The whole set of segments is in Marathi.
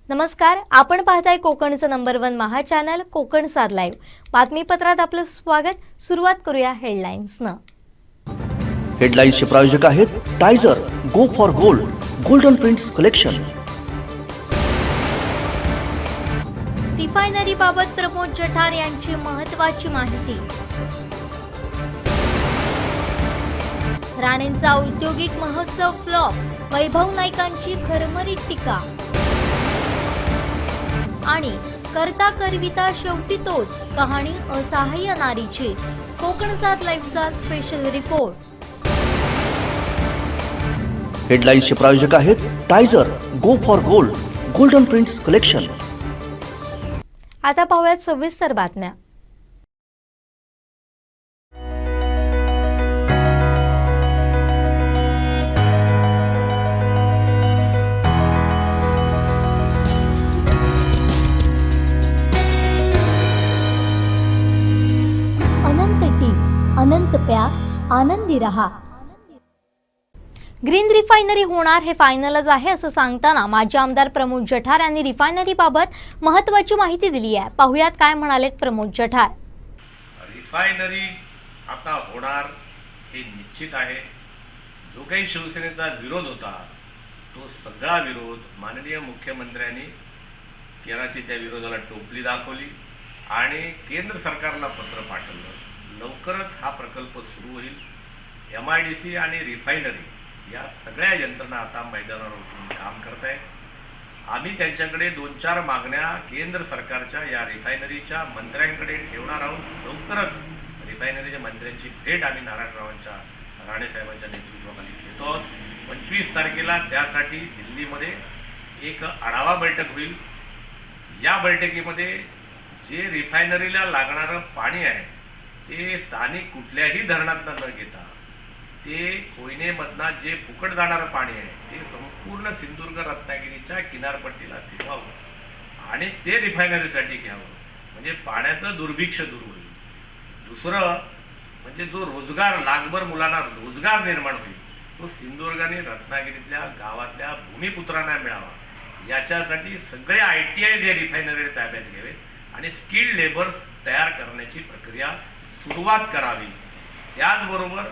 नमस्कार, आपण पाहताय कोकणचं नंबर 1 महा चॅनल कोकण सात लाईव्ह. बातमीपत्रात आपलं स्वागत. सुरुवात करूया हेडलाईन्सनं. हेडलाईन्सचे प्रायोजक आहेत टायझर, go for gold, golden prints collection. रिफायनरीबाबत प्रमोद जठार यांची महत्त्वाची माहिती. राणेंचा औद्योगिक महोत्सव फ्लॉप, वैभव नाईकांची खरमरीत टीका. आणि करता करविता शेवटी तोच, कहाणी असहाय्य नारीची. कोकण सात लाईव्हचा स्पेशल रिपोर्ट. हेडलाईन्सचे प्रायोजक आहेत टायझर, go for gold, golden prints collection. आता पाहूयात सविस्तर बातम्या. अनंत टी, अनंत प्या, आनंदी रहा. ग्रीन रिफायनरी होणार हे फायनलच आहे असं सांगताना माजी आमदार प्रमोद जठार यांनी रिफायनरीबाबत महत्त्वाची माहिती दिली आहे. पाहुयात काय म्हणालेत प्रमोद जठार. रिफायनरी आता होणार हे निश्चित आहे. जो काही शिवसेनेचा विरोध होता तो सगळा विरोध माननीय मुख्यमंत्र्यांनी केराची त्या विरोधाला टोपली दाखवली आणि केंद्र सरकारला पत्र पाठवलं. लवकरच हा प्रकल्प सुरू होईल. MIDC आणि रिफायनरी या सगळ्या यंत्रणा आता मैदानावर उतरून काम करत आहेत. आम्ही त्यांच्याकडे 2-4 मागण्या केंद्र सरकारच्या या रिफायनरीच्या मंत्र्यांकडे ठेवणार आहोत. लवकरच रिफायनरीच्या मंत्र्यांची भेट आम्ही नारायणरावांच्या राणेसाहेबांच्या नेतृत्वाखाली घेतो आहोत. 25 तारखेला त्यासाठी दिल्लीमध्ये एक आढावा बैठक होईल. या बैठकीमध्ये जे रिफायनरीला लागणारं पाणी आहे ते स्थानिक कुठल्याही धरणातनं न घेता ते कोयनेमधनं जे फुकट जाणारं पाणी आहे ते संपूर्ण सिंधुदुर्ग रत्नागिरीच्या किनारपट्टीला फिरवावं आणि ते रिफायनरीसाठी घ्यावं. म्हणजे पाण्याचं दुर्भिक्ष दूर होईल. दुसरं म्हणजे जो रोजगार, लागभर मुलांना रोजगार निर्माण होईल तो सिंधुदुर्ग आणि रत्नागिरीतल्या गावातल्या भूमिपुत्रांना मिळावा. याच्यासाठी सगळे ITI जे रिफायनरी ताब्यात घ्यावेत आणि स्किल्ड लेबर्स तयार करण्याची प्रक्रिया सुरुवात करावी. त्याचबरोबर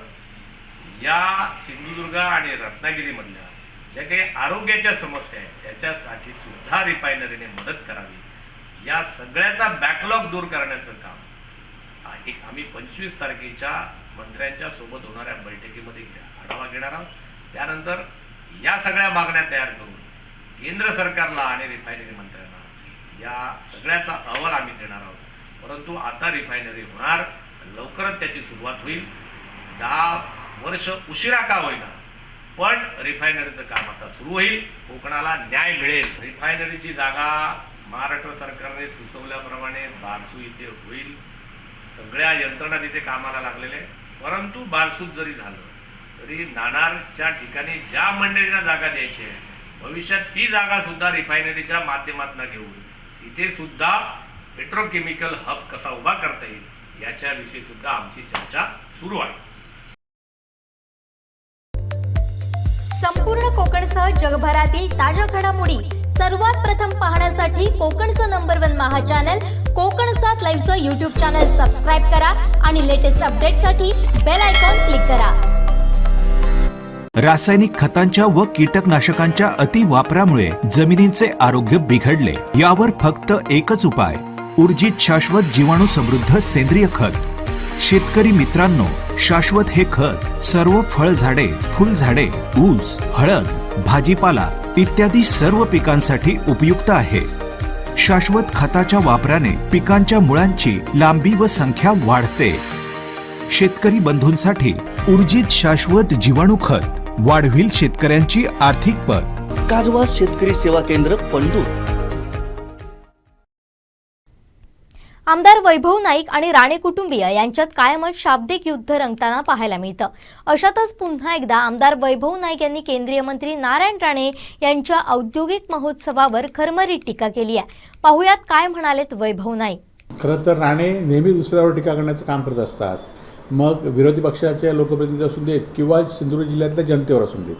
या सिंधुदुर्ग आणि रत्नागिरीमधल्या ज्या काही आरोग्याच्या समस्या आहेत त्याच्यासाठी सुद्धा रिफायनरीने मदत करावी. या सगळ्याचा बॅकलॉग दूर करण्याचं काम आम्ही 25 तारखेच्या मंत्र्यांच्या सोबत होणाऱ्या बैठकीमध्ये आढावा घेणार आहोत. त्यानंतर या सगळ्या मागण्या तयार करून केंद्र सरकारला आणि रिफायनरी मंत्र्यांना या सगळ्याचा अहवाल आम्ही देणार आहोत. परंतु आता रिफायनरी होणार, लवकरच त्याची सुरुवात होईल. 10 वर्ष उशिरा का होईना पण रिफायनरीचं काम आता सुरू होईल. कोकणाला न्याय मिळेल. रिफायनरीची जागा महाराष्ट्र सरकारने सुचवल्याप्रमाणे बारसू इथे होईल. सगळ्या यंत्रणा तिथे कामाला लागलेल्या आहे. परंतु बारसूत जरी झालं तरी नाणारच्या ठिकाणी ज्या मंडळींना जागा द्यायची आहे भविष्यात ती जागा सुद्धा रिफायनरीच्या माध्यमातून घेऊन तिथे सुद्धा पेट्रोकेमिकल हब कसा उभा करता येईल याच्याविषयी सुद्धा आमची चर्चा सुरू आहे. संपूर्ण कोकणसह जगभरातील ताज्या घडामोडी सर्वात प्रथम पाहण्यासाठी कोकणचं नंबर 1 महा चॅनल कोकण सात लाईव्हचं YouTube चॅनल सबस्क्राईब करा आणि लेटेस्ट अपडेटसाठी बेल आयकॉन क्लिक करा. रासायनिक खतांच्या व कीटकनाशकांच्या अति वापरामुळे जमिनींचे आरोग्य बिघडले. यावर फक्त एकच उपाय, ऊर्जित शाश्वत जीवाणू समृद्ध सेंद्रिय खत. शेतकरी मित्रांनो, शाश्वत हे खत सर्व फळझाडे, फुलझाडे, ऊस, हळद, भाजीपाला इत्यादी सर्व पिकांसाठी उपयुक्त आहे. शाश्वत खताच्या वापराने पिकांच्या मुळांची लांबी व संख्या वाढते. शेतकरी बंधूंसाठी ऊर्जित शाश्वत जीवाणू खत वाढविल शेतकऱ्यांची आर्थिक पत. काजवा शेतकरी सेवा केंद्र, पंडूर. आमदार वैभव नाईक आणि राणे कुटुंबीय यांच्यात कायमच शाब्दिक युद्ध रंगताना पाहायला मिळतं. अशातच पुन्हा एकदा आमदार वैभव नाईक यांनी केंद्रीय मंत्री नारायण राणे यांच्या औद्योगिक महोत्सवावर खरमरीत टीका केली आहे. पाहुयात काय म्हणालेत वैभव नाईक. खरं तर राणे नेहमी दुसऱ्यावर टीका करण्याचं काम करत असतात. मग विरोधी पक्षाचे लोकप्रतिनिधी असून देत किंवा सिंधुदुर्ग जिल्ह्यातल्या जनतेवर असून देत,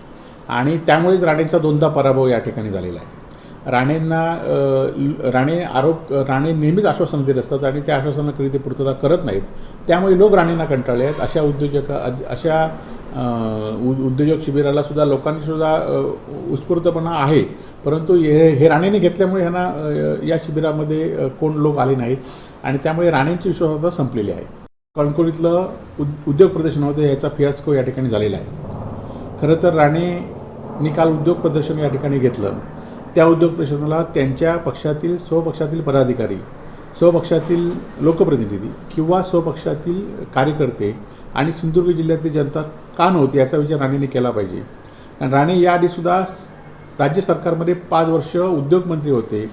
आणि त्यामुळेच राणेंचा दोनदा पराभव या ठिकाणी झालेला आहे. राणे नेहमीच आश्वासन देत असतात आणि त्या आश्वासनाकडे ते पूर्तता करत नाहीत. त्यामुळे लोक राणेंना कंटाळले आहेत. अशा उद्योजक शिबिराला सुद्धा लोकांनी सुद्धा उत्स्फूर्तपणा आहे, परंतु हे राणेने घेतल्यामुळे ह्यांना या शिबिरामध्ये कोण लोक आले नाहीत आणि त्यामुळे राणेंची विश्वासार्हता संपलेली आहे. कणकवलीतलं उद्योग प्रदर्शन होतं, याचा फियास्को या ठिकाणी झालेला आहे. खरं तर राणेंनी काल उद्योग प्रदर्शन या ठिकाणी घेतलं. त्या उद्योग प्रदर्शनाला त्यांच्या पक्षातील स्वपक्षातील पदाधिकारी, स्वपक्षातील लोकप्रतिनिधी किंवा स्वपक्षातील कार्यकर्ते आणि सिंधुदुर्ग जिल्ह्यातील जनता का नव्हती याचा विचार राणेंनी केला पाहिजे. कारण राणे याआधीसुद्धा राज्य सरकारमध्ये 5 वर्ष उद्योगमंत्री होते.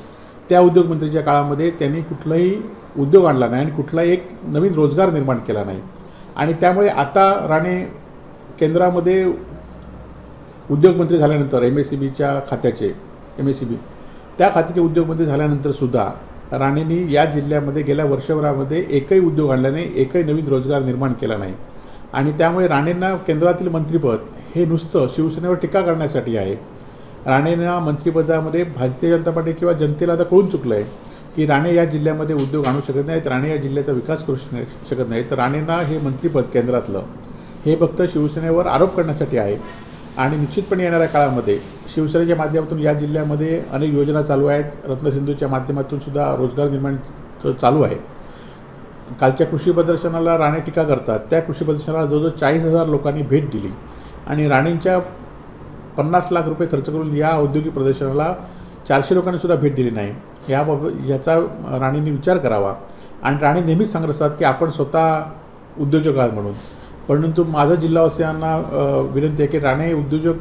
त्या उद्योगमंत्रीच्या काळामध्ये त्यांनी कुठलाही उद्योग आणला नाही आणि कुठलाही एक नवीन रोजगार निर्माण केला नाही. आणि त्यामुळे आता राणे केंद्रामध्ये उद्योगमंत्री झाल्यानंतर MSCB त्या खात्याचे उद्योगमंत्री झाल्यानंतरसुद्धा राणेंनी या जिल्ह्यामध्ये गेल्या वर्षभरामध्ये एकही उद्योग आणला नाही, एकही नवीन रोजगार निर्माण केला नाही. आणि त्यामुळे राणेंना केंद्रातील मंत्रिपद हे नुसतं शिवसेनेवर टीका करण्यासाठी आहे. राणेंना मंत्रिपदामध्ये भारतीय जनता पार्टी किंवा जनतेला आता कळून चुकलं आहे की राणे या जिल्ह्यामध्ये उद्योग आणू शकत नाहीत, राणे या जिल्ह्याचा विकास करू शकत नाहीत. तर राणेंना हे मंत्रिपद केंद्रातलं हे फक्त शिवसेनेवर आरोप करण्यासाठी आहे. आणि निश्चितपणे येणाऱ्या काळामध्ये शिवसेनेच्या माध्यमातून या जिल्ह्यामध्ये अनेक योजना चालू आहेत. रत्नसिंधूच्या माध्यमातून सुद्धा रोजगार निर्माण चालू आहे. कालच्या कृषी प्रदर्शनाला राणे टीका करतात. त्या कृषी प्रदर्शनाला जवळजवळ 40,000 लोकांनी भेट दिली आणि राणेंच्या 50 लाख रुपये खर्च करून या औद्योगिक प्रदर्शनाला 400 लोकांनी सुद्धा भेट दिली नाही. याचा राणेंनी विचार करावा. आणि राणे नेहमीच सांगत असतात की आपण स्वतः उद्योजक आहात म्हणून, परंतु माझं जिल्हावासियांना विनंती आहे की राणे उद्योजक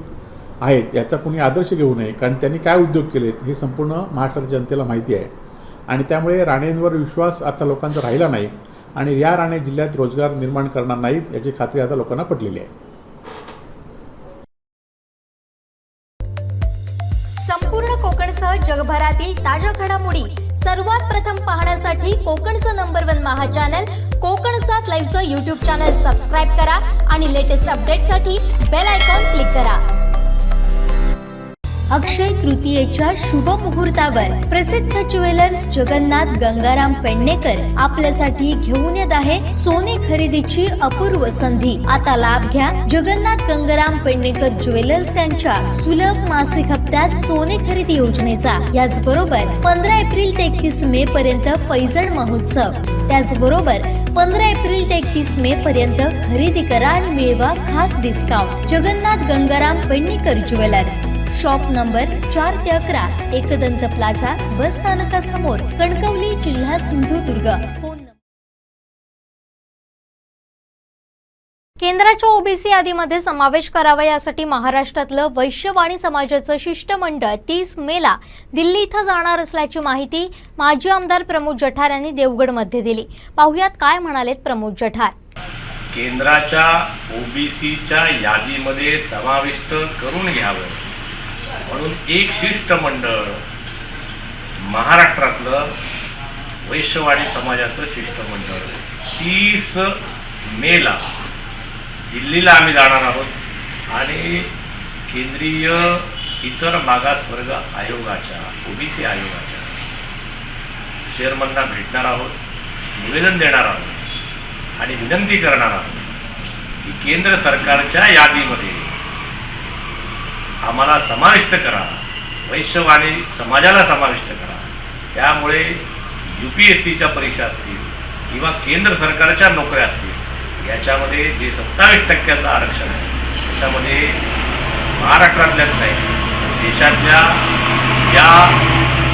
आहेत याचा कोणी आदर्श घेऊ नये, कारण त्यांनी काय उद्योग केलेत हे संपूर्ण महाराष्ट्राच्या जनतेला माहिती आहे. आणि त्यामुळे राणेंवर विश्वास आता लोकांचा राहिला नाही आणि या राणे जिल्ह्यात रोजगार निर्माण करणार नाहीत याची खात्री आता लोकांना पटलेली आहे. संपूर्ण कोकणसह जगभरातील ताज्या घडामोडी सर्वात प्रथम पाहण्यासाठी कोकणचं नंबर 1 महा चॅनल कोकण 7 लाईव्हचं यूट्यूब चॅनल सबस्क्राईब करा आणि लेटेस्ट अपडेटसाठी बेल आयकॉन क्लिक करा. अक्षय तृतीयेच्या शुभ मुहूर्तावर प्रसिद्ध ज्वेलर्स जगन्नाथ गंगाराम पेडणेकर आपल्यासाठी घेऊन येत आहे सोने खरेदीची अपूर्व संधी. आता लाभ घ्या जगन्नाथ गंगाराम पेडणेकर ज्वेलर्स यांच्या सुलभ मासिक हप्त्यात सोने खरेदी योजनेचा. याचबरोबर 15 एप्रिल ते 31 मे पर्यंत पैजण महोत्सव. त्याचबरोबर 15 एप्रिल ते 31 मे पर्यंत खरेदी करा आणि मिळवा खास discount. Jagannath Gangaram Pednekar jewellers, shop number 4 ते 11, एकदंत प्लाझा, बस स्थानकासमोर, कणकवली, जिल्हा सिंधुदुर्ग. फोन केंद्राच्या ओबीसी यादीमध्ये समावेश करावा यासाठी महाराष्ट्रातलं वैश्यवाणी समाजाचं शिष्टमंडळ 30 मेला दिल्ली इथं जाणार असल्याची माहिती माजी आमदार प्रमोद जठार यांनी देवगडमध्ये दिली. पाहुयात काय म्हणालेत प्रमोद जठार. केंद्राच्या ओबीसीच्या यादीमध्ये समाविष्ट करून घ्यावं म्हणून एक शिष्टमंडळ महाराष्ट्रातलं वैश्यवाणी समाजाचं शिष्टमंडळ 30 मेला दिल्लीला आम्ही जाणार आहोत आणि केंद्रीय इतर मागासवर्ग आयोगाच्या ओबीसी आयोगाच्या चेअरमनना भेटणार आहोत, निवेदन देणार आहोत आणि विनंती करणार आहोत की केंद्र सरकारच्या यादीमध्ये आम्हाला समाविष्ट करा, वैश्यवाणी समाजाला समाविष्ट करा. त्यामुळे UPSCच्या परीक्षा असतील किंवा केंद्र सरकारच्या नोकऱ्या असतील याच्यामध्ये जे 27% आरक्षण आहे त्याच्यामध्ये महाराष्ट्रातल्याच नाही देशातल्या या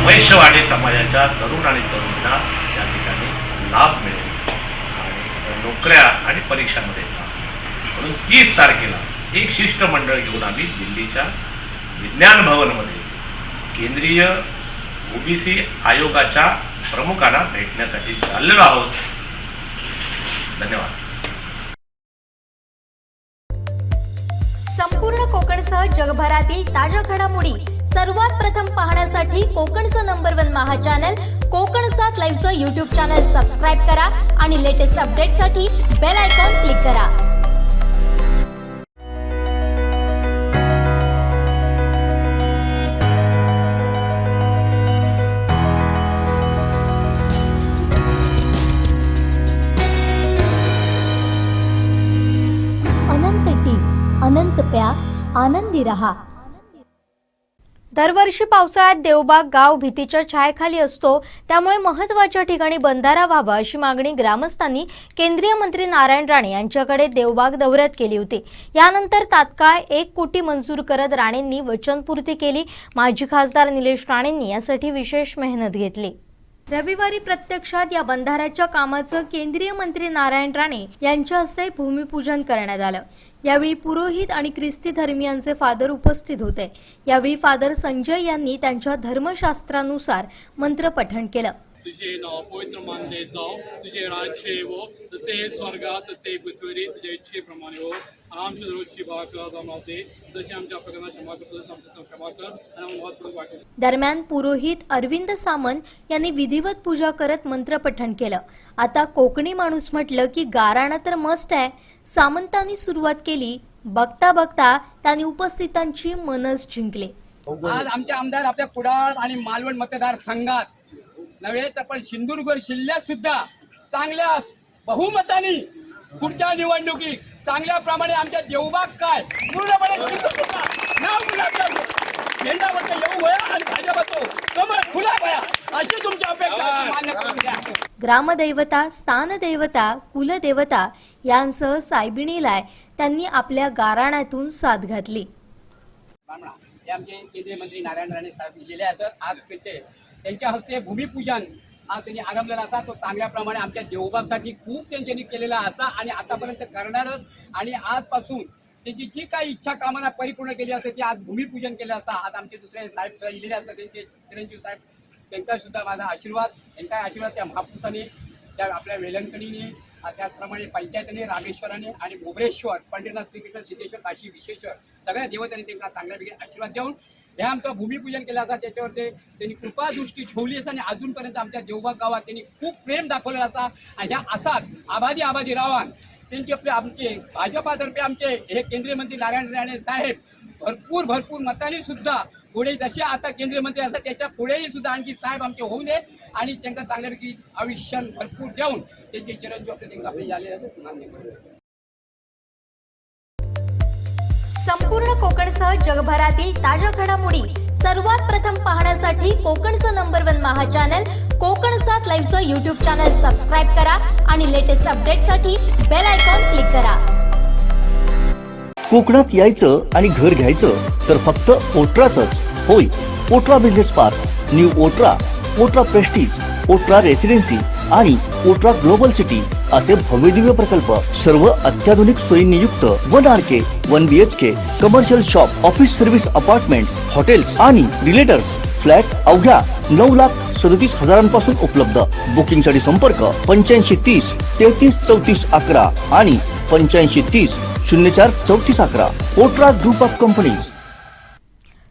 वैश्यवाणी समाजाच्या तरुण आणि तरुणींना त्या ठिकाणी लाभ मिळेल आणि नोकऱ्या आणि परीक्षांमध्ये लाभ. म्हणून 30 तारखेला एक शिष्टमंडळ घेऊन आम्ही दिल्लीच्या विज्ञान भवनमध्ये केंद्रीय ओबीसी आयोगाच्या प्रमुखांना भेटण्यासाठी चाललेलो आहोत. धन्यवाद. संपूर्ण कोकणसह जगभरातील ताज्या घडामोडी सर्वात प्रथम पाहण्यासाठी कोकणचं नंबर 1 महा चॅनल कोकण 7 लाईव्हचं यूट्यूब चॅनल सबस्क्राईब करा आणि लेटेस्ट अपडेटसाठी बेल आयकॉन क्लिक करा. आनंदी रहा. दरवर्षी पावसाळ्यात देवबाग गाव भीतीच्या छायेखाली असतो, त्यामुळे महत्त्वाच्या ठिकाणी बंधारा व्हावा अशी मागणी ग्रामस्थांनी केंद्रीय मंत्री नारायण राणे यांच्याकडे देवबाग दौऱ्यात केली होती. यानंतर तात्काळ 1 कोटी मंजूर करत राणेंनी वचनपूर्ती केली. माजी खासदार निलेश राणेंनी यासाठी विशेष मेहनत घेतली. रविवारी प्रत्यक्षात या बंधाऱ्याच्या कामाचं केंद्रीय मंत्री नारायण राणे यांच्या हस्ते भूमिपूजन करण्यात आलं. यावेळी पुरोहित आणि ख्रिस्ती धर्मियांचे फादर उपस्थित होते. यावेळी फादर संजय यांनी त्यांच्या धर्मशास्त्रानुसार मंत्रपठण केलं. तुझे नाव पवित्र मानले जाओ, तुझे राज्य येवो, जसे स्वर्गात तसे पृथ्वीवर तुझ्या इच्छेप्रमाणे हो. आमची रोजची भाकर आम्हाला दे, जशी आमच्या अपराधांना क्षमा करतो तसं आमचं क्षमा कर आणि आम्हाला वाद वाटेल. दरम्यान पुरोहित अरविंद सामंत यांनी विधिवत पूजा करत मंत्रपठण केलं. आता कोकणी माणूस म्हटलं की गाराणं तर मस्त आहे. सामंतांनी सुरुवात केली. बघता बघता त्यांनी उपस्थितांची मनस जिंकली. आज आमचे आमदार आपल्या कुडाळ आणि मालवण मतदारसंघात नव्हे तर पण सिंधुदुर्ग जिल्ह्यात सुद्धा चांगल्या बहुमताने पुढच्या निवडणुकीत चांगल्या प्रमाणे आमच्या देवबाग काय पूर्णपणे सिंधुदुर्ग नाव गुलाबजाम झेंडावरती येऊ वया आणि भाजपतो कमळ फुला वया अशी तुमची अपेक्षा मान्य करून द्या. ग्रामदैवता, स्थानदैवता, कुलदेवता यांसह सायबिणीला त्यांनी आपल्या गाराण्यातून साथ घातली. हे आमचे केंद्रीय मंत्री नारायण राणे साहेब गेले असत. आज त्यांच्या हस्ते भूमिपूजन आज त्यांनी आरंभलेला असा. तो चांगल्या प्रमाणे आमच्या देवबागसाठी खूप त्यांनी केलेला असा आणि आतापर्यंत करणारच. आणि आजपासून त्यांची जी काही इच्छा कामना परिपूर्ण केली असेल ती आज भूमिपूजन केलं असता. आज आमचे दुसरे साहेब लिहिलेले असतात त्यांचे चिरंजीव साहेब, त्यांचा सुद्धा माझा आशीर्वाद. त्यांचा आशीर्वाद त्या महापुरुषाने, त्या आपल्या वेलंकणीने, त्याचप्रमाणे पंचायतीने, रामेश्वराने आणि मोबरेश्वर, पंढरीनाथ, श्रीकृष्ण, सिद्धेश्वर, काशी विश्वेश्वर सगळ्या देवतांनी त्यांना चांगल्यापैकी आशीर्वाद देऊन हे आमचं भूमिपूजन केलं असं. त्याच्यावर त्यांनी कृपादृष्टी ठेवली असं आणि अजूनपर्यंत आमच्या देवबाग गावात त्यांनी खूप प्रेम दाखवलेला असा. आणि ह्या असाच आबादी रावान त्यांची आमचे भाजपातर्फे आमचे हे केंद्रीय मंत्री नारायण राणे साहेब भरपूर मतांनी सुद्धा पुढे जसे आता केंद्रीय मंत्री असतात त्याच्या पुढेही सुद्धा आणखी साहेब आमचे होऊ नये आणि त्यांना चांगल्यापैकी आयुष्य भरपूर देऊन त्यांचे चिरंजीव आपले आपले झाले असं मान्य करतो. संपूर्ण कोकणसह जगभरातील ताज्या घडामोडी सर्वात प्रथम पाहण्यासाठी कोकणचं नंबर 1 महा चॅनल कोकण 7 लाईव्हचं यूट्यूब चॅनल सबस्क्राईब करा आणि लेटेस्ट अपडेटसाठी बेल आयकॉन क्लिक करा. कोकणात यायचं आणि घर घ्यायचं तर फक्त ओट्राचंच. होय, Otra business park, new Otra, Otra prestige, Otra residency आणि ओट्रा ग्लोबल सिटी असे भव्यदिव्य प्रकल्प, सर्व अत्याधुनिक सोयींनी युक्त 1 RK 1 BHK commercial shop, office service apartments, hotels आणि रिलेटर्स फ्लॅट अवघ्या 9,37,000 उपलब्ध. बुकिंगसाठी संपर्क 8530 33 34 11 आणि 8530 04 34 11. ओट्रा ग्रुप ऑफ कंपनीज.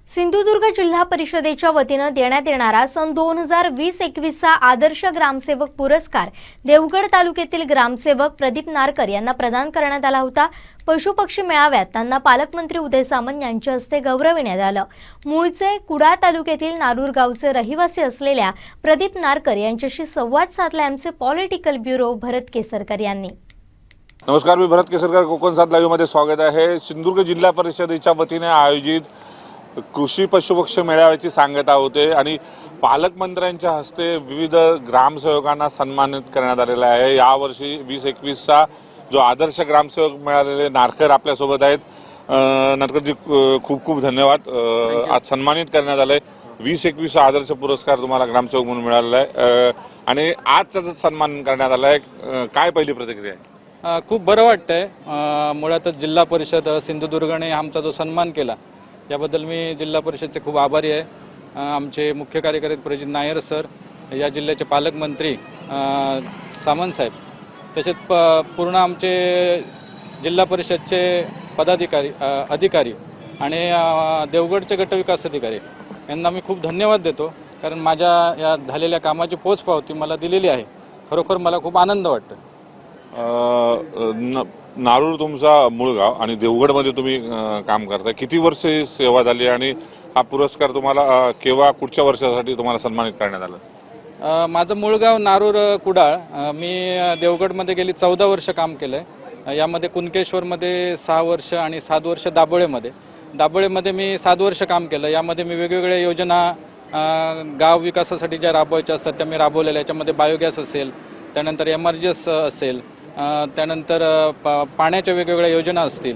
सिंधुदुर्ग जिल्हा परिषदेच्या वतीनं देण्यात येणारा सन 2020-21 आदर्श ग्रामसेवक पुरस्कार देवगड तालुक्यातील ग्रामसेवक प्रदीप नारकर यांना प्रदान करण्यात आला होता. पशुपक्षी मेळाव्यात त्यांना पालकमंत्री उदय सामंत यांच्या हस्ते गौरविण्यात आलं. मूळचे कुडाळ तालुक्यातील नारूर गावचे रहिवासी असलेल्या प्रदीप नारकर यांच्याशी संवाद साधला आमचे पॉलिटिकल ब्युरो भरत केसरकर यांनी. नमस्कार, मी भरत केसरकर, कोकण 7 लाईव्हमध्ये स्वागत आहे. सिंधुदुर्ग जिल्हा परिषदेच्या वतीने आयोजित कृषी पशुपक्षी मेळाव्याची सांगता होते आणि पालकमंत्र्यांच्या हस्ते विविध ग्रामसेवकांना सन्मानित करण्यात आलेला आहे. यावर्षी 2021चा जो आदर्श ग्रामसेवक मिळालेले नारकर आपल्यासोबत आहेत. नारकरजी, खूप खूप धन्यवाद. आज सन्मानित करण्यात आलंय. 2021 आदर्श पुरस्कार तुम्हाला ग्रामसेवक म्हणून मिळालेला आहे आणि आज त्याचा सन्मान करण्यात आला आहे. काय पहिली प्रतिक्रिया आहे? खूप बरं वाटतंय. मुळातच जिल्हा परिषद सिंधुदुर्गने आमचा जो सन्मान केला याबद्दल मी जिल्हा परिषदचे खूप आभारी आहे. आमचे मुख्य कार्यकारी प्रजित नायर सर, या जिल्ह्याचे पालकमंत्री सामंत साहेब, तसेच पूर्ण आमचे जिल्हा परिषदचे पदाधिकारी अधिकारी आणि देवगडचे गटविकास अधिकारी यांना मी खूप धन्यवाद देतो, कारण माझ्या या झालेल्या कामाची पोचपावती मला दिलेली आहे. खरोखर मला खूप आनंद वाटतो. नारूर तुमचा मूळ गाव आणि देवगडमध्ये तुम्ही काम करताय. किती वर्ष सेवा झाली आणि हा पुरस्कार तुम्हाला केव्हा, कुठच्या वर्षासाठी तुम्हाला सन्मानित करण्यात आलं? माझं मूळ गाव नारूर कुडाळ. मी देवगडमध्ये गेली 14 वर्ष काम केलंय. यामध्ये कुणकेश्वरमध्ये 6 वर्ष आणि 7 वर्ष दाबोळेमध्ये. दाबोळेमध्ये मी 7 वर्ष काम केलं. यामध्ये मी वेगवेगळ्या योजना गाव विकासासाठी ज्या राबवायच्या असतात त्या मी राबवलेल्या. याच्यामध्ये बायोगॅस असेल, त्यानंतर एमआरजीएस असेल, त्यानंतर पाण्याच्या वेगवेगळ्या योजना असतील,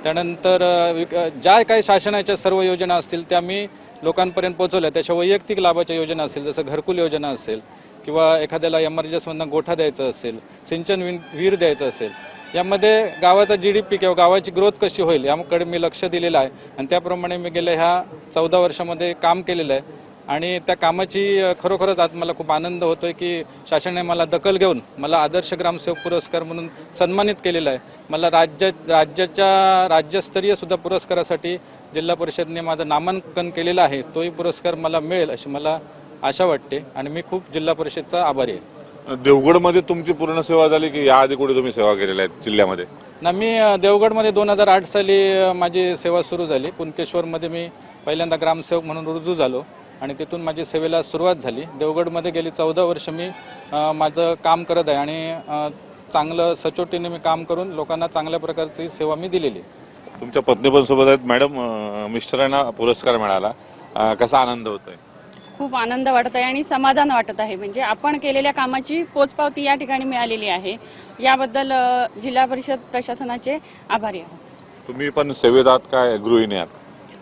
त्यानंतर ज्या काही शासनाच्या सर्व योजना असतील त्या मी लोकांपर्यंत पोहोचवल्या. त्याच्या वैयक्तिक लाभाच्या योजना असतील, जसं घरकुल योजना असेल किंवा एखाद्याला एमआरजीएसमधनं गोठा द्यायचा असेल, सिंचन विहीर द्यायचं असेल, यामध्ये गावाचा GDP किंवा गावाची ग्रोथ कशी होईल याकडे मी लक्ष दिलेलं आहे. आणि त्याप्रमाणे मी गेल्या ह्या 14 वर्षामध्ये काम केलेलं आहे. आणि त्या कामाची खरोखरच आज मला खूप आनंद होतोय की शासनाने मला दखल घेऊन मला आदर्श ग्रामसेवक पुरस्कार म्हणून सन्मानित केलेलं आहे. मला राज्यस्तरीय सुद्धा पुरस्कारासाठी जिल्हा परिषदने माझं नामांकन केलेलं आहे. तोही पुरस्कार मला मिळेल अशी मला आशा वाटते आणि मी खूप जिल्हा परिषदचा आभारी आहे. देवगडमध्ये तुमची पूर्ण सेवा झाली की याआधी कुठे तुम्ही सेवा केलेल्या आहेत जिल्ह्यामध्ये? ना, मी देवगडमध्ये 2008 साली माझी सेवा सुरू झाली. कुणकेश्वरमध्ये मी पहिल्यांदा ग्रामसेवक म्हणून रुजू झालो आणि तिथून माझी सेवेला सुरुवात झाली. देवगडमध्ये गेली 14 वर्ष मी माझं काम करत आहे आणि चांगलं सचोटीने मी काम करून लोकांना चांगल्या प्रकारची सेवा मी दिलेली. तुमच्या पत्नी पण सोबत आहेत. मॅडम, मिस्टरांना पुरस्कार मिळाला, कसा आनंद होतोय? खूप आनंद वाटत आहे आणि समाधान वाटत आहे. म्हणजे आपण केलेल्या कामाची पोचपावती या ठिकाणी मिळालेली आहे. याबद्दल जिल्हा परिषद प्रशासनाचे आभारी आहोत. तुम्ही पण सेवेत आहात काय गृहिणी आहात?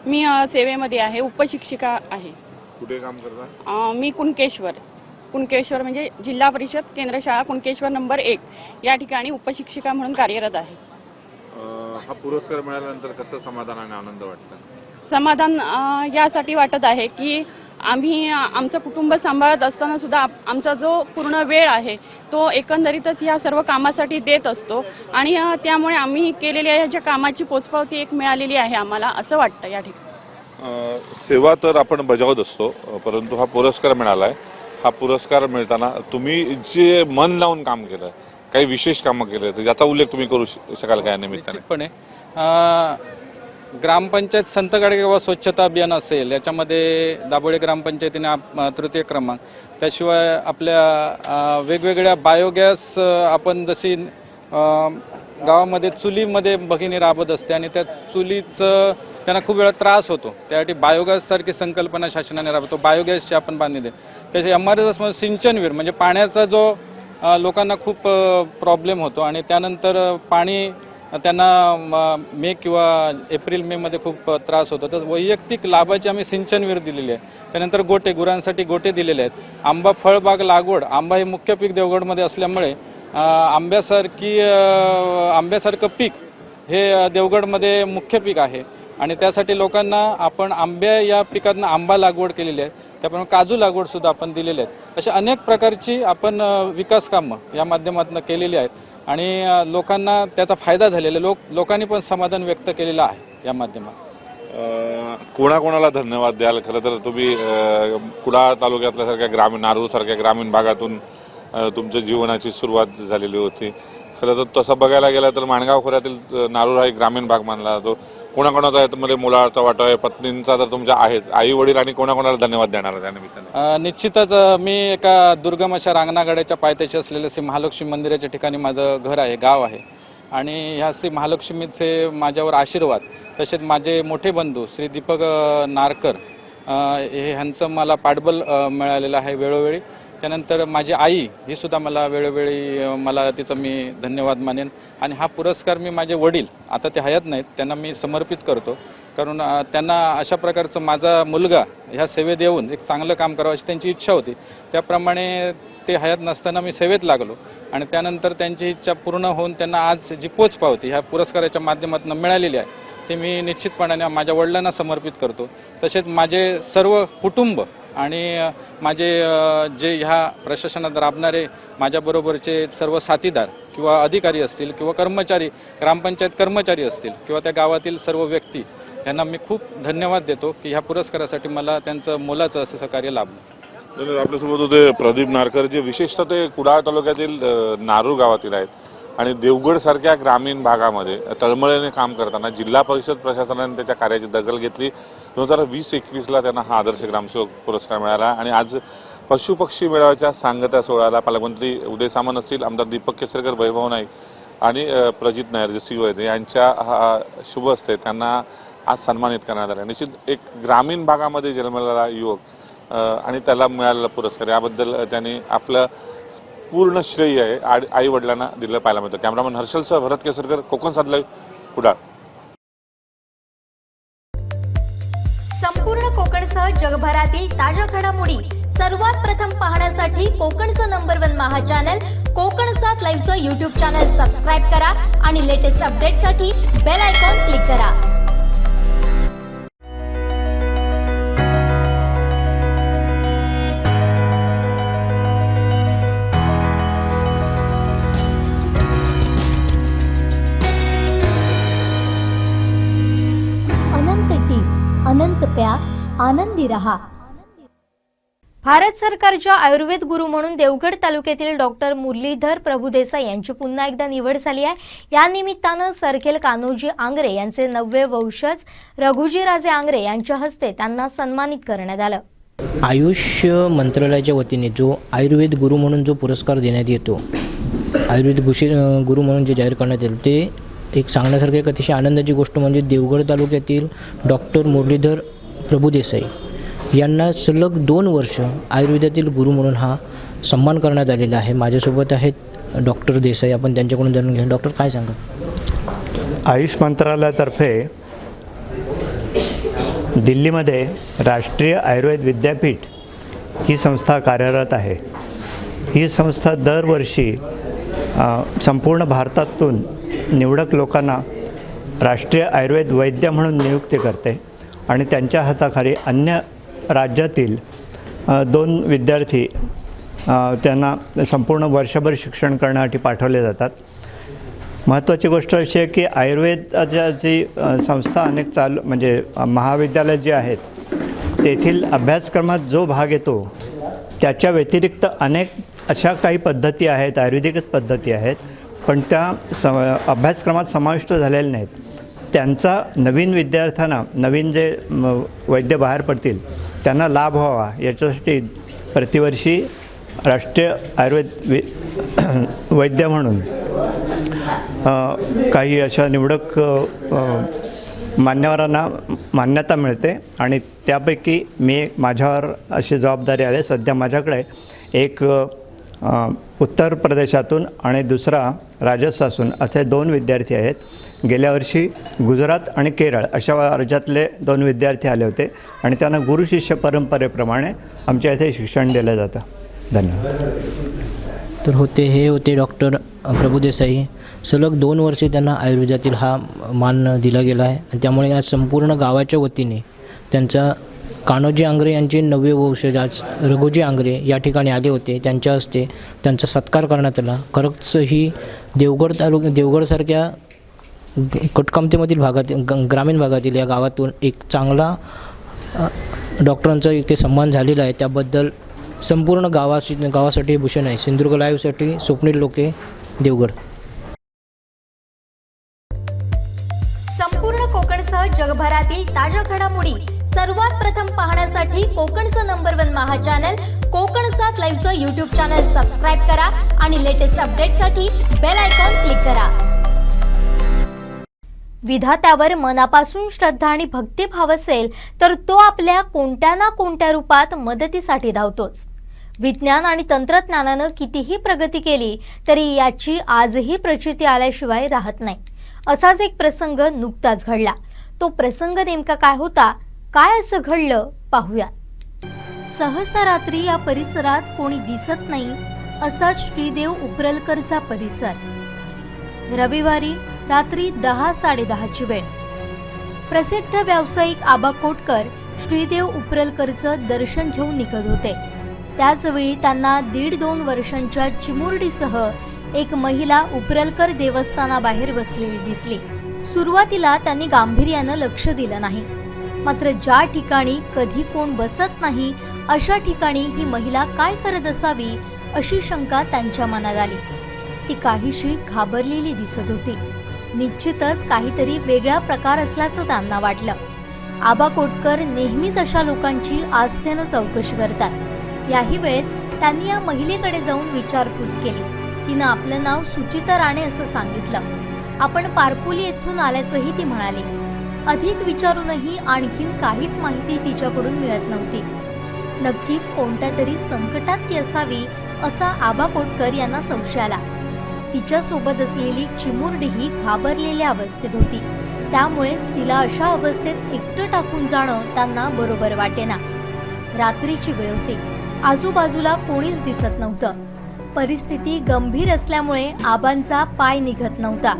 मी सेवेमध्ये आहे, उपशिक्षिका आहे. कुठे काम करता? मी कुणकेश्वर म्हणजे जिल्हा परिषद केंद्र शाळा कुणकेश्वर नंबर 1 या ठिकाणी उपशिक्षिका म्हणून कार्यरत आहे. हा पुरस्कार मिळाल्यानंतर कसं समाधान आणि आनंद वाटतं? समाधान यासाठी वाटत आहे की आम्ही आमचं कुटुंब सांभाळत असताना सुद्धा आमचा जो पूर्ण वेळ आहे तो एकंदरीतच या सर्व कामासाठी देत असतो आणि त्यामुळे आम्ही केलेल्या याच्या कामाची पोचपावती एक मिळालेली आहे आम्हाला असं वाटतं या ठिकाणी. सेवा तर आपण बजावत असतो, परंतु हा पुरस्कार मिळालाय. हा पुरस्कार मिळताना तुम्ही जे मन लावून काम केलं, काही विशेष कामं केलं, तर याचा उल्लेख तुम्ही करू शकाल का या निमित्ताने? निश्चितपणे ग्रामपंचायत संत गाडगेबाबा स्वच्छता अभियान असेल, याच्यामध्ये दाबोळे ग्रामपंचायतीने 3य क्रमांक. त्याशिवाय आपल्या वेगवेगळ्या बायोगॅस आपण जशी गावामध्ये चुलीमध्ये भगिनी राबत असते आणि त्या चुलीचं त्यांना खूप वेळा त्रास होतो, त्यासाठी बायोगॅस सारखी संकल्पना शासनाने राबवतो. बायोगॅसची आपण बांधणी दे. त्याच्या एमआरजीएसमध्ये सिंचन विहीर म्हणजे पाण्याचा जो लोकांना खूप प्रॉब्लेम होतो आणि त्यानंतर पाणी त्यांना मे किंवा एप्रिल मे मध्ये खूप त्रास होतो, तर वैयक्तिक लाभाची आम्ही सिंचन विहीर दिलेली आहे. त्यानंतर गोटे, गुरांसाठी गोटे दिलेले आहेत. आंबा फळबाग लागवड, आंबा हे मुख्य पीक देवगडमध्ये असल्यामुळे आंब्यासारखं पीक हे देवगडमध्ये मुख्य पीक आहे आणि त्यासाठी लोकांना आपण आंब्या या पिकांना आंबा लागवड केलेली आहे. त्याप्रमाणे काजू लागवड सुद्धा आपण दिलेली आहेत. अशा अनेक प्रकारची आपण विकास कामं या माध्यमातून केलेली आहेत आणि लोकांना त्याचा फायदा झालेला. लोकांनी पण समाधान व्यक्त केलेलं आहे या माध्यमात. कोणाकोणाला धन्यवाद द्याल? खरं तर तुम्ही कुडाळ तालुक्यातल्या सारख्या ग्रामीण, नारूर सारख्या ग्रामीण भागातून तुमच्या जीवनाची सुरुवात झालेली होती. खरं तर तसं बघायला गेलं तर माणगाव खोऱ्यातील नारूर हा एक ग्रामीण भाग मानला जातो. कोणाकोणाचा यामध्ये मुलाचा वाटा आहे, पत्नींचा तर तुमच्या आहेच, आई वडील, आणि कोणाकोणाला धन्यवाद देणार त्या निमित्ताने? निश्चितच मी एका दुर्गम अशा रांगणागाड्याच्या पायथ्याशी असलेल्या श्री महालक्ष्मी मंदिराच्या ठिकाणी माझं घर आहे, गाव आहे आणि ह्या श्री महालक्ष्मीचे माझ्यावर आशीर्वाद, तसेच माझे मोठे बंधू श्री दीपक नारकर ह्यांचं मला पाठबळ मिळालेलं आहे वेळोवेळी. त्यानंतर माझी आई ही सुद्धा मला वेळोवेळी मला तिचं मी धन्यवाद मानेन आणि हा पुरस्कार मी माझे वडील, आता ते हयात नाहीत, त्यांना मी समर्पित करतो. कारण त्यांना अशा प्रकारचं माझा मुलगा ह्या सेवेत येऊन एक चांगलं काम करावं अशी त्यांची इच्छा होती. त्याप्रमाणे ते हयात नसताना मी सेवेत लागलो आणि त्यानंतर त्यांची इच्छा पूर्ण होऊन त्यांना आज जी पोचपावती ह्या पुरस्काराच्या माध्यमातून मिळालेली आहे ते मी निश्चितपणाने माझ्या वडिलांना समर्पित करतो. तसेच माझे सर्व कुटुंब आणि माझे जे ह्या प्रशासनात राबणारे माझ्याबरोबरचे सर्व साथीदार किंवा अधिकारी असतील किंवा कर्मचारी, ग्रामपंचायत कर्मचारी असतील किंवा त्या गावातील सर्व व्यक्ती, त्यांना मी खूप धन्यवाद देतो की ह्या पुरस्कारासाठी मला त्यांचं मोलाचं असं सहकार्य लाभलं. आपल्यासोबत होते प्रदीप नारकर, जे विशेषतः ते कुडाळ तालुक्यातील नारूर गावातील आहेत आणि देवगड सारख्या ग्रामीण भागामध्ये तळमळीने काम करताना जिल्हा परिषद प्रशासनाने त्याच्या कार्याची दखल घेतली. 2020-21 त्यांना हा आदर्श ग्रामसेवक पुरस्कार मिळाला आणि आज पशुपक्षी मेळाव्याच्या सांगता सोहळ्याला पालकमंत्री उदय सामंत असतील, आमदार दीपक केसरकर, वैभव नाईक आणि प्रजित नायर जे CEO आहेत यांच्या शुभ हस्ते त्यांना आज सन्मानित करण्यात आला. निश्चित एक ग्रामीण भागामध्ये जन्मलेला युवक आणि त्याला मिळालेला पुरस्कार याबद्दल त्यांनी आपलं पूर्ण श्रेय आहे आई वडिलांना दिलं पाहायला मिळतं. कॅमेरामन हर्षलसह भरत केसरकर, कोकण सात लाईव्ह, कुडाळ. संपूर्ण कोकणसह जगभरातील ताज्या घडामोडी सर्वात प्रथम पाहण्यासाठी कोकणचं नंबर 1 महा चॅनल कोकण 7 लाईव्हचं यूट्यूब चॅनल सबस्क्राईब करा आणि लेटेस्ट अपडेटसाठी बेल आयकॉन क्लिक करा. अनंत टी, अनंत प्या, आनंदी रहा. भारत सरकारच्या आयुर्वेद गुरु म्हणून देवगड तालुक्यातील डॉक्टर मुरलीधर प्रभुदेसाई यांची पुन्हा एकदा निवड झाली आहे. या निमित्तानं सरखेल कान्होजी आंग्रे यांचे 9वे वंशज रघुजीराजे आंग्रे यांच्या हस्ते त्यांना सन्मानित करण्यात आलं. आयुष मंत्रालयाच्या वतीने जो आयुर्वेद गुरु म्हणून जो पुरस्कार देण्यात येतो, आयुर्वेद गुरु म्हणून जे जाहीर करण्यात येईल, ते एक सांगण्यासारखी एक अतिशय आनंदाची गोष्ट म्हणजे देवगड तालुक्यातील डॉक्टर मुरलीधर प्रभुदेसाई यांना सलग 2 वर्ष आयुर्वेदातील गुरु म्हणून हा सन्मान करण्यात आलेला आहे. माझ्यासोबत आहेत डॉक्टर देसाई, आपण त्यांच्याकडून जाणून घेऊ. डॉक्टर, काय सांगा? आयुष मंत्रालयातर्फे दिल्लीमध्ये राष्ट्रीय आयुर्वेद विद्यापीठ ही संस्था कार्यरत आहे. ही संस्था दरवर्षी संपूर्ण भारतातून निवडक लोकांना राष्ट्रीय आयुर्वेद वैद्य म्हणून नियुक्ती करते आणि त्यांच्या हाताखाली अन्य राज्यातील 2 विद्यार्थी त्यांना संपूर्ण वर्षभर शिक्षण करण्यासाठी पाठवले जातात. महत्त्वाची गोष्ट अशी आहे की आयुर्वेदाच्या जी संस्था अनेक म्हणजे महाविद्यालय जे आहेत तेथील अभ्यासक्रमात जो भाग येतो त्याच्या व्यतिरिक्त अनेक अशा काही पद्धती आहेत, आयुर्वेदिकच पद्धती आहेत, पण त्या अभ्यासक्रमात समाविष्ट झालेल्या नाहीत. त्यांचा नवीन विद्यार्थ्यांना, नवीन जे वैद्य बाहेर पडतील त्यांना लाभ व्हावा याच्यासाठी प्रतिवर्षी राष्ट्रीय आयुर्वेद वैद्य म्हणून काही अशा निवडक मान्यवरांना मान्यता मिळते आणि त्यापैकी माझ्यावर अशी जबाबदारी आली. सध्या माझ्याकडे एक उत्तर प्रदेशातून आणि दुसरा राजस्थानपासून असे 2 विद्यार्थी आहेत. गेल्या वर्षी गुजरात आणि केरळ अशा राज्यातले 2 विद्यार्थी आले होते आणि त्यांना गुरु शिष्य परंपरेप्रमाणे आमच्या इथे शिक्षण दिलं जातं. धन्यवाद. तर हे होते डॉक्टर प्रभुदेसाई. सलग 2 वर्षे त्यांना आयुर्वेदातील हा मान दिला गेला आहे आणि त्यामुळे आज संपूर्ण गावाच्या वतीने त्यांचा कान्होजी आंग्रे यांचे 9वे वंशज आज रघुजी आंग्रे या ठिकाणी आले होते. त्यांच्या हस्ते त्यांचा सत्कार करण्यात आला. खरंच ही देवगडसारख्या कटकमतेमधील भागातील ग्रामीण भागातील या गावातून एक चांगला डॉक्टरांचा इथे सन्मान झालेला आहे. त्याबद्दल संपूर्ण गावासाठी भूषण आहे. सिंधुदुर्ग लाईव्हसाठी स्वप्नील लोके, देवगड. संपूर्ण कोकणसह जगभरातील ताज्या घडामोडी सर्वात प्रथम पाहण्यासाठी कोकणचं नंबर 1 महा चॅनल कोकण 7 लाईव्हचं यूट्यूब चॅनल सबस्क्राईब करा आणि लेटेस्ट अपडेटसाठी बेल आयकॉन क्लिक करा. विधात्यावर मनापासून श्रद्धा आणि भक्तिभाव असेल तर तो आपल्या कोणत्या ना कोणत्या रूपात मदतीसाठी धावतोच. विज्ञान आणि तंत्रज्ञानानं कितीही प्रगती केली तरी याची आजही प्रचिती आल्याशिवाय राहत नाही. असाच एक प्रसंग नुकताच घडला. तो प्रसंग नेमका काय होता, काय असं घडलं, पाहूया. सहसा रात्री या परिसरात कोणी दिसत नाही असा श्रीदेव उपरलकरचा परिसर. रविवारी रात्री 10-10:30ची वेळ. प्रसिद्ध व्यावसायिक आबा कोटकर श्रीदेव उपरलकरचं दर्शन घेऊन निघत होते. त्याचवेळी त्यांना 1.5-2 वर्षांच्या चिमुरडीसह एक महिला उपरलकर देवस्थानाबाहेर बसलेली दिसली. सुरुवातीला त्यांनी गांभीर्यानं लक्ष दिलं नाही, मात्र ज्या ठिकाणी कधी कोण बसत नाही अशा ठिकाणी ही महिला काय करत असावी अशी शंका त्यांच्या मनात आली. ती काहीशी घाबरलेली दिसत होती. निश्चितच काहीतरी वेगळा प्रकार असल्याचं त्यांना वाटलं. आबा कोटकर नेहमीच अशा लोकांची आस्थेनं चौकशी करतात. याही वेळेस त्यांनी या महिलेकडे जाऊन विचारपूस केली. तिनं आपलं नाव सुचिता राणे असं सांगितलं. आपण पारपोली येथून आल्याचंही ती म्हणाली. अधिक विचारूनही आणखीन काहीच माहिती तिच्याकडून मिळत नव्हती. नक्कीच कोणत्या तरी संकटात ती असावी असा आबा कोटकर यांना संशय आला. तिच्या सोबत असलेली चिमुरडीही घाबरलेल्या अवस्थेत होती. त्यामुळेच तिला अशा अवस्थेत एकटं टाकून जाणं त्यांना बरोबर वाटेना. रात्रीची वेळ होती. आजूबाजूला कोणीच दिसत नव्हतं. परिस्थिती गंभीर असल्यामुळे आबांचा पाय निघत नव्हता.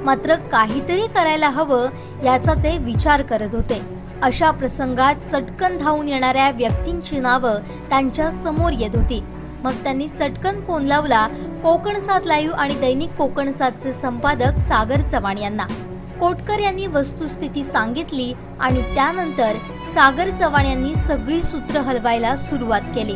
मात्र काहीतरी करायला हवं याचा ते विचार करत होते. अशा प्रसंगात चटकन धावून येणाऱ्या व्यक्तींची नावं त्यांच्या समोर येत होती. मग त्यांनी चटकन फोन लावला कोकण 7 लाईव्ह आणि दैनिक कोकण 7चे संपादक सागर चव्हाण यांना. कोटकर यांनी वस्तुस्थिती सांगितली आणि त्यानंतर सागर चव्हाण यांनी सगळी सूत्र हलवायला सुरुवात केली.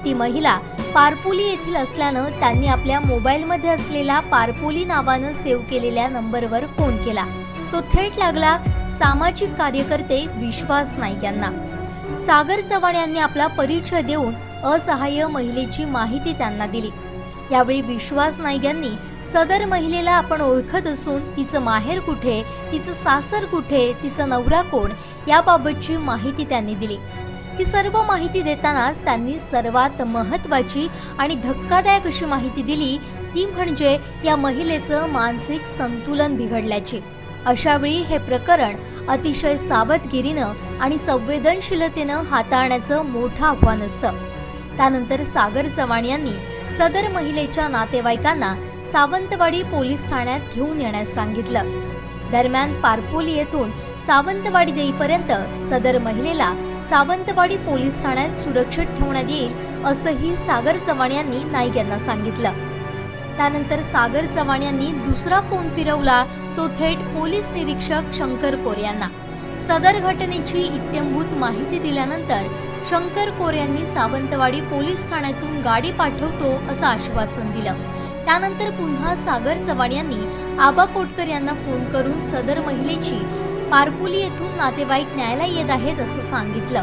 ती महिला पारपोली येथील असल्यानं त्यांनी आपल्या मोबाईलमध्ये असलेला पारपोली नावानं सेव्ह केलेल्या नंबरवर फोन केला. तो थेट लागला सामाजिक कार्यकर्ते विश्वास नाईक यांना. सागर चव्हाण यांनी आपला परिचय देऊन असहाय्य महिलेची माहिती त्यांना दिली. यावेळी विश्वास नाईक यांनी सदर महिलेला आपण ओळखत असून तिचं माहेर कुठे, तिचं सासर कुठे, तिचा नवरा कोण याबाबतची माहिती त्यांनी दिली. ही सर्व माहिती देतानाच त्यांनी सर्वात महत्त्वाची आणि धक्कादायक अशी माहिती दिली ती म्हणजे या महिलेचं मानसिक संतुलन बिघडल्याची. अशावेळी हे प्रकरण अतिशय सावधगिरीनं आणि संवेदनशीलतेनं हाताळण्याचं मोठं आव्हान असतं. त्यानंतर सागर चव्हाण यांनी सदर महिलेच्या नातेवाईकांना सावंतवाडी पोलीस ठाण्यात घेऊन येण्यास सांगितलं. दरम्यान पारपोली येथून सावंतवाडी देईपर्यंत सदर महिलेला सावंतवाडी पोलीस ठाण्यात सुरक्षित ठेवण्यात येईल असंही सागर चव्हाण यांनी नाईक यांना सांगितलं. त्यानंतर सागर चव्हाण यांनी दुसरा फोन फिरवला तो थेट पोलीस निरीक्षक शंकर कोरे यांना. सदर घटनेची इत्थंभूत माहिती दिल्यानंतर शंकर कोरे यांनी सावंतवाडी पोलीस ठाण्यातून गाडी पाठवतो असं आश्वासन दिलं. त्यानंतर पुन्हा सागर चव्हाण यांनी आबा कोटकर यांना फोन करून सदर महिलेची पारपोली येथून नातेवाईक न्यायला येत आहेत असं सांगितलं.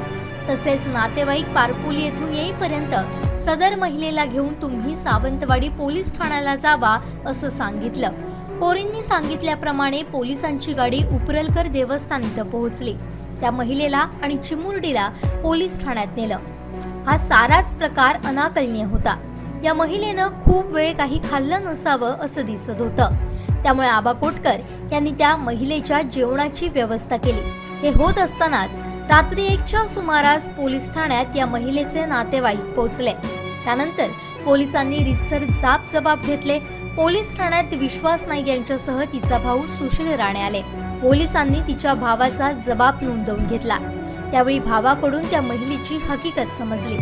तसेच नातेवाईक पारपोली येथून येईपर्यंत सदर महिलेला घेऊन तुम्ही सावंतवाडी पोलीस ठाण्याला जावा असं सांगितलं. कोरेंनी सांगितल्याप्रमाणे पोलिसांची गाडी उपरलकर देवस्थान इथं पोहोचली. त्या महिलेला आणि चिमुरडीला पोलीस ठाण्यात नेलं. हा साराच प्रकार अनाकलनीय होता. या महिलेनं खूप वेळ काही खाल्लं नसावं असं दिसत होतं. त्यामुळे आबा कोटकर यांनी त्या महिलेच्या जेवणाची व्यवस्था केली. हे होत असतानाच रात्री 1च्या सुमारास पोलीस ठाण्यात या महिलेचे नातेवाईक पोहोचले. त्यानंतर पोलिसांनी रीतसर जबाब घेतले. पोलीस ठाण्यात विश्वास नाईक यांच्यासह तिचा भाऊ सुशील राणे आले. पोलिसांनी तिच्या भावाचा जबाब नोंदवून घेतला. त्यावेळी भावाकडून त्या महिलेची हकीकत समजली.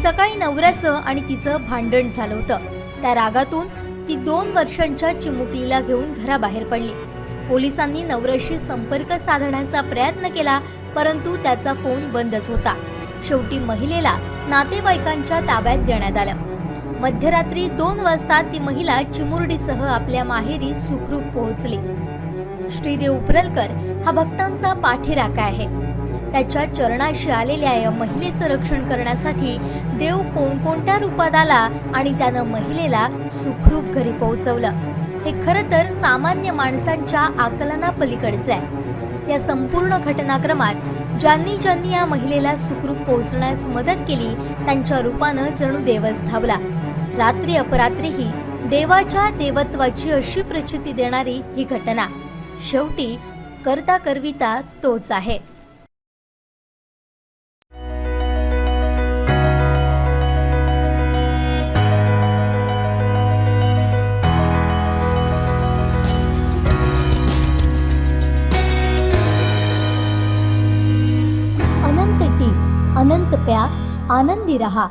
सकाळी नवऱ्याचं आणि तिचं भांडण झालं होतं. त्या रागातून ती 2 वर्षांच्या चिमुकलीला घेऊन घराबाहेर पडली. पोलिसांनी नवऱ्याशी संपर्क साधण्याचा प्रयत्न केला परंतु त्याचा फोन बंदच होता. शेवटी महिलेला नातेवाईकांच्या ताब्यात देण्यात आलं. मध्यरात्री 2 वाजता ती महिला चिमुरडीसह आपल्या माहेरी सुखरूप पोहोचली. श्रीदेव उपरलकर हा भक्तांचा पाठीराखा आहे. त्याच्या चरणाशी आलेल्या या महिलेचं रक्षण करण्यासाठी देव कोणकोणत्या रूपात आला आणि त्यानं महिलेला सुखरूप घरी पोहोचवलं हे खरं तर सामान्य माणसांच्या आकलनापलीकडचं आहे. या संपूर्ण घटनाक्रमात ज्यांनी या महिलेला सुखरूप पोहोचण्यास मदत केली त्यांच्या रूपानं जणू देवच धावला. रात्री अपरात्रीही देवाच्या देवत्वाची अशी प्रचिती देणारी ही घटना. शेवटी करता करविता तोच आहे. अनंत टी, अनंत प्या, आनंदी रहा.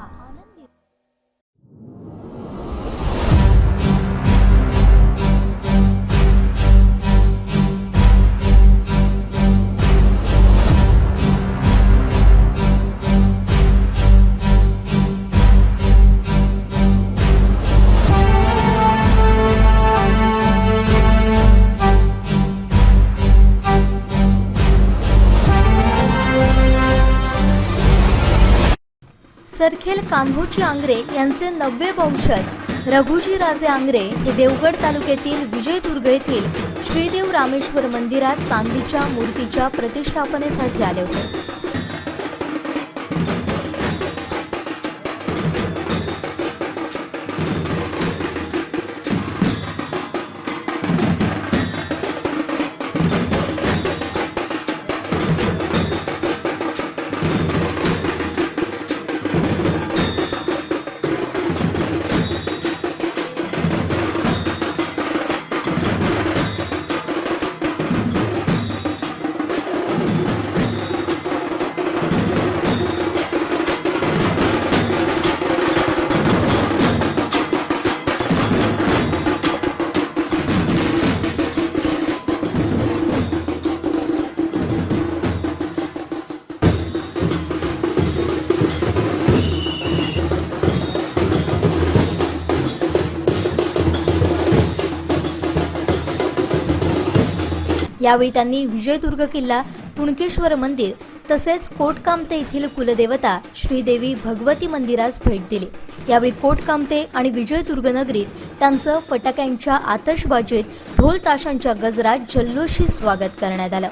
सरखेल कान्होजी आंग्रे यांचे 9वे वंशज रघुजी राजे आंग्रे हे देवगड तालुक्यातील विजयदुर्ग येथील श्रीदेव रामेश्वर मंदिरात चांदीच्या मूर्तीच्या प्रतिष्ठापनेसाठी आले होते. यावेळी त्यांनी विजयदुर्ग किल्ला, कुणकेश्वर मंदिर तसेच कोटकामते येथील कुलदेवता श्रीदेवी भगवती मंदिरास भेट दिली. यावेळी कोटकामते आणि विजयदुर्ग नगरीत त्यांचं फटाक्यांच्या आतषबाजीत, ढोल ताशांच्या गजरात जल्लोषी स्वागत करण्यात आलं.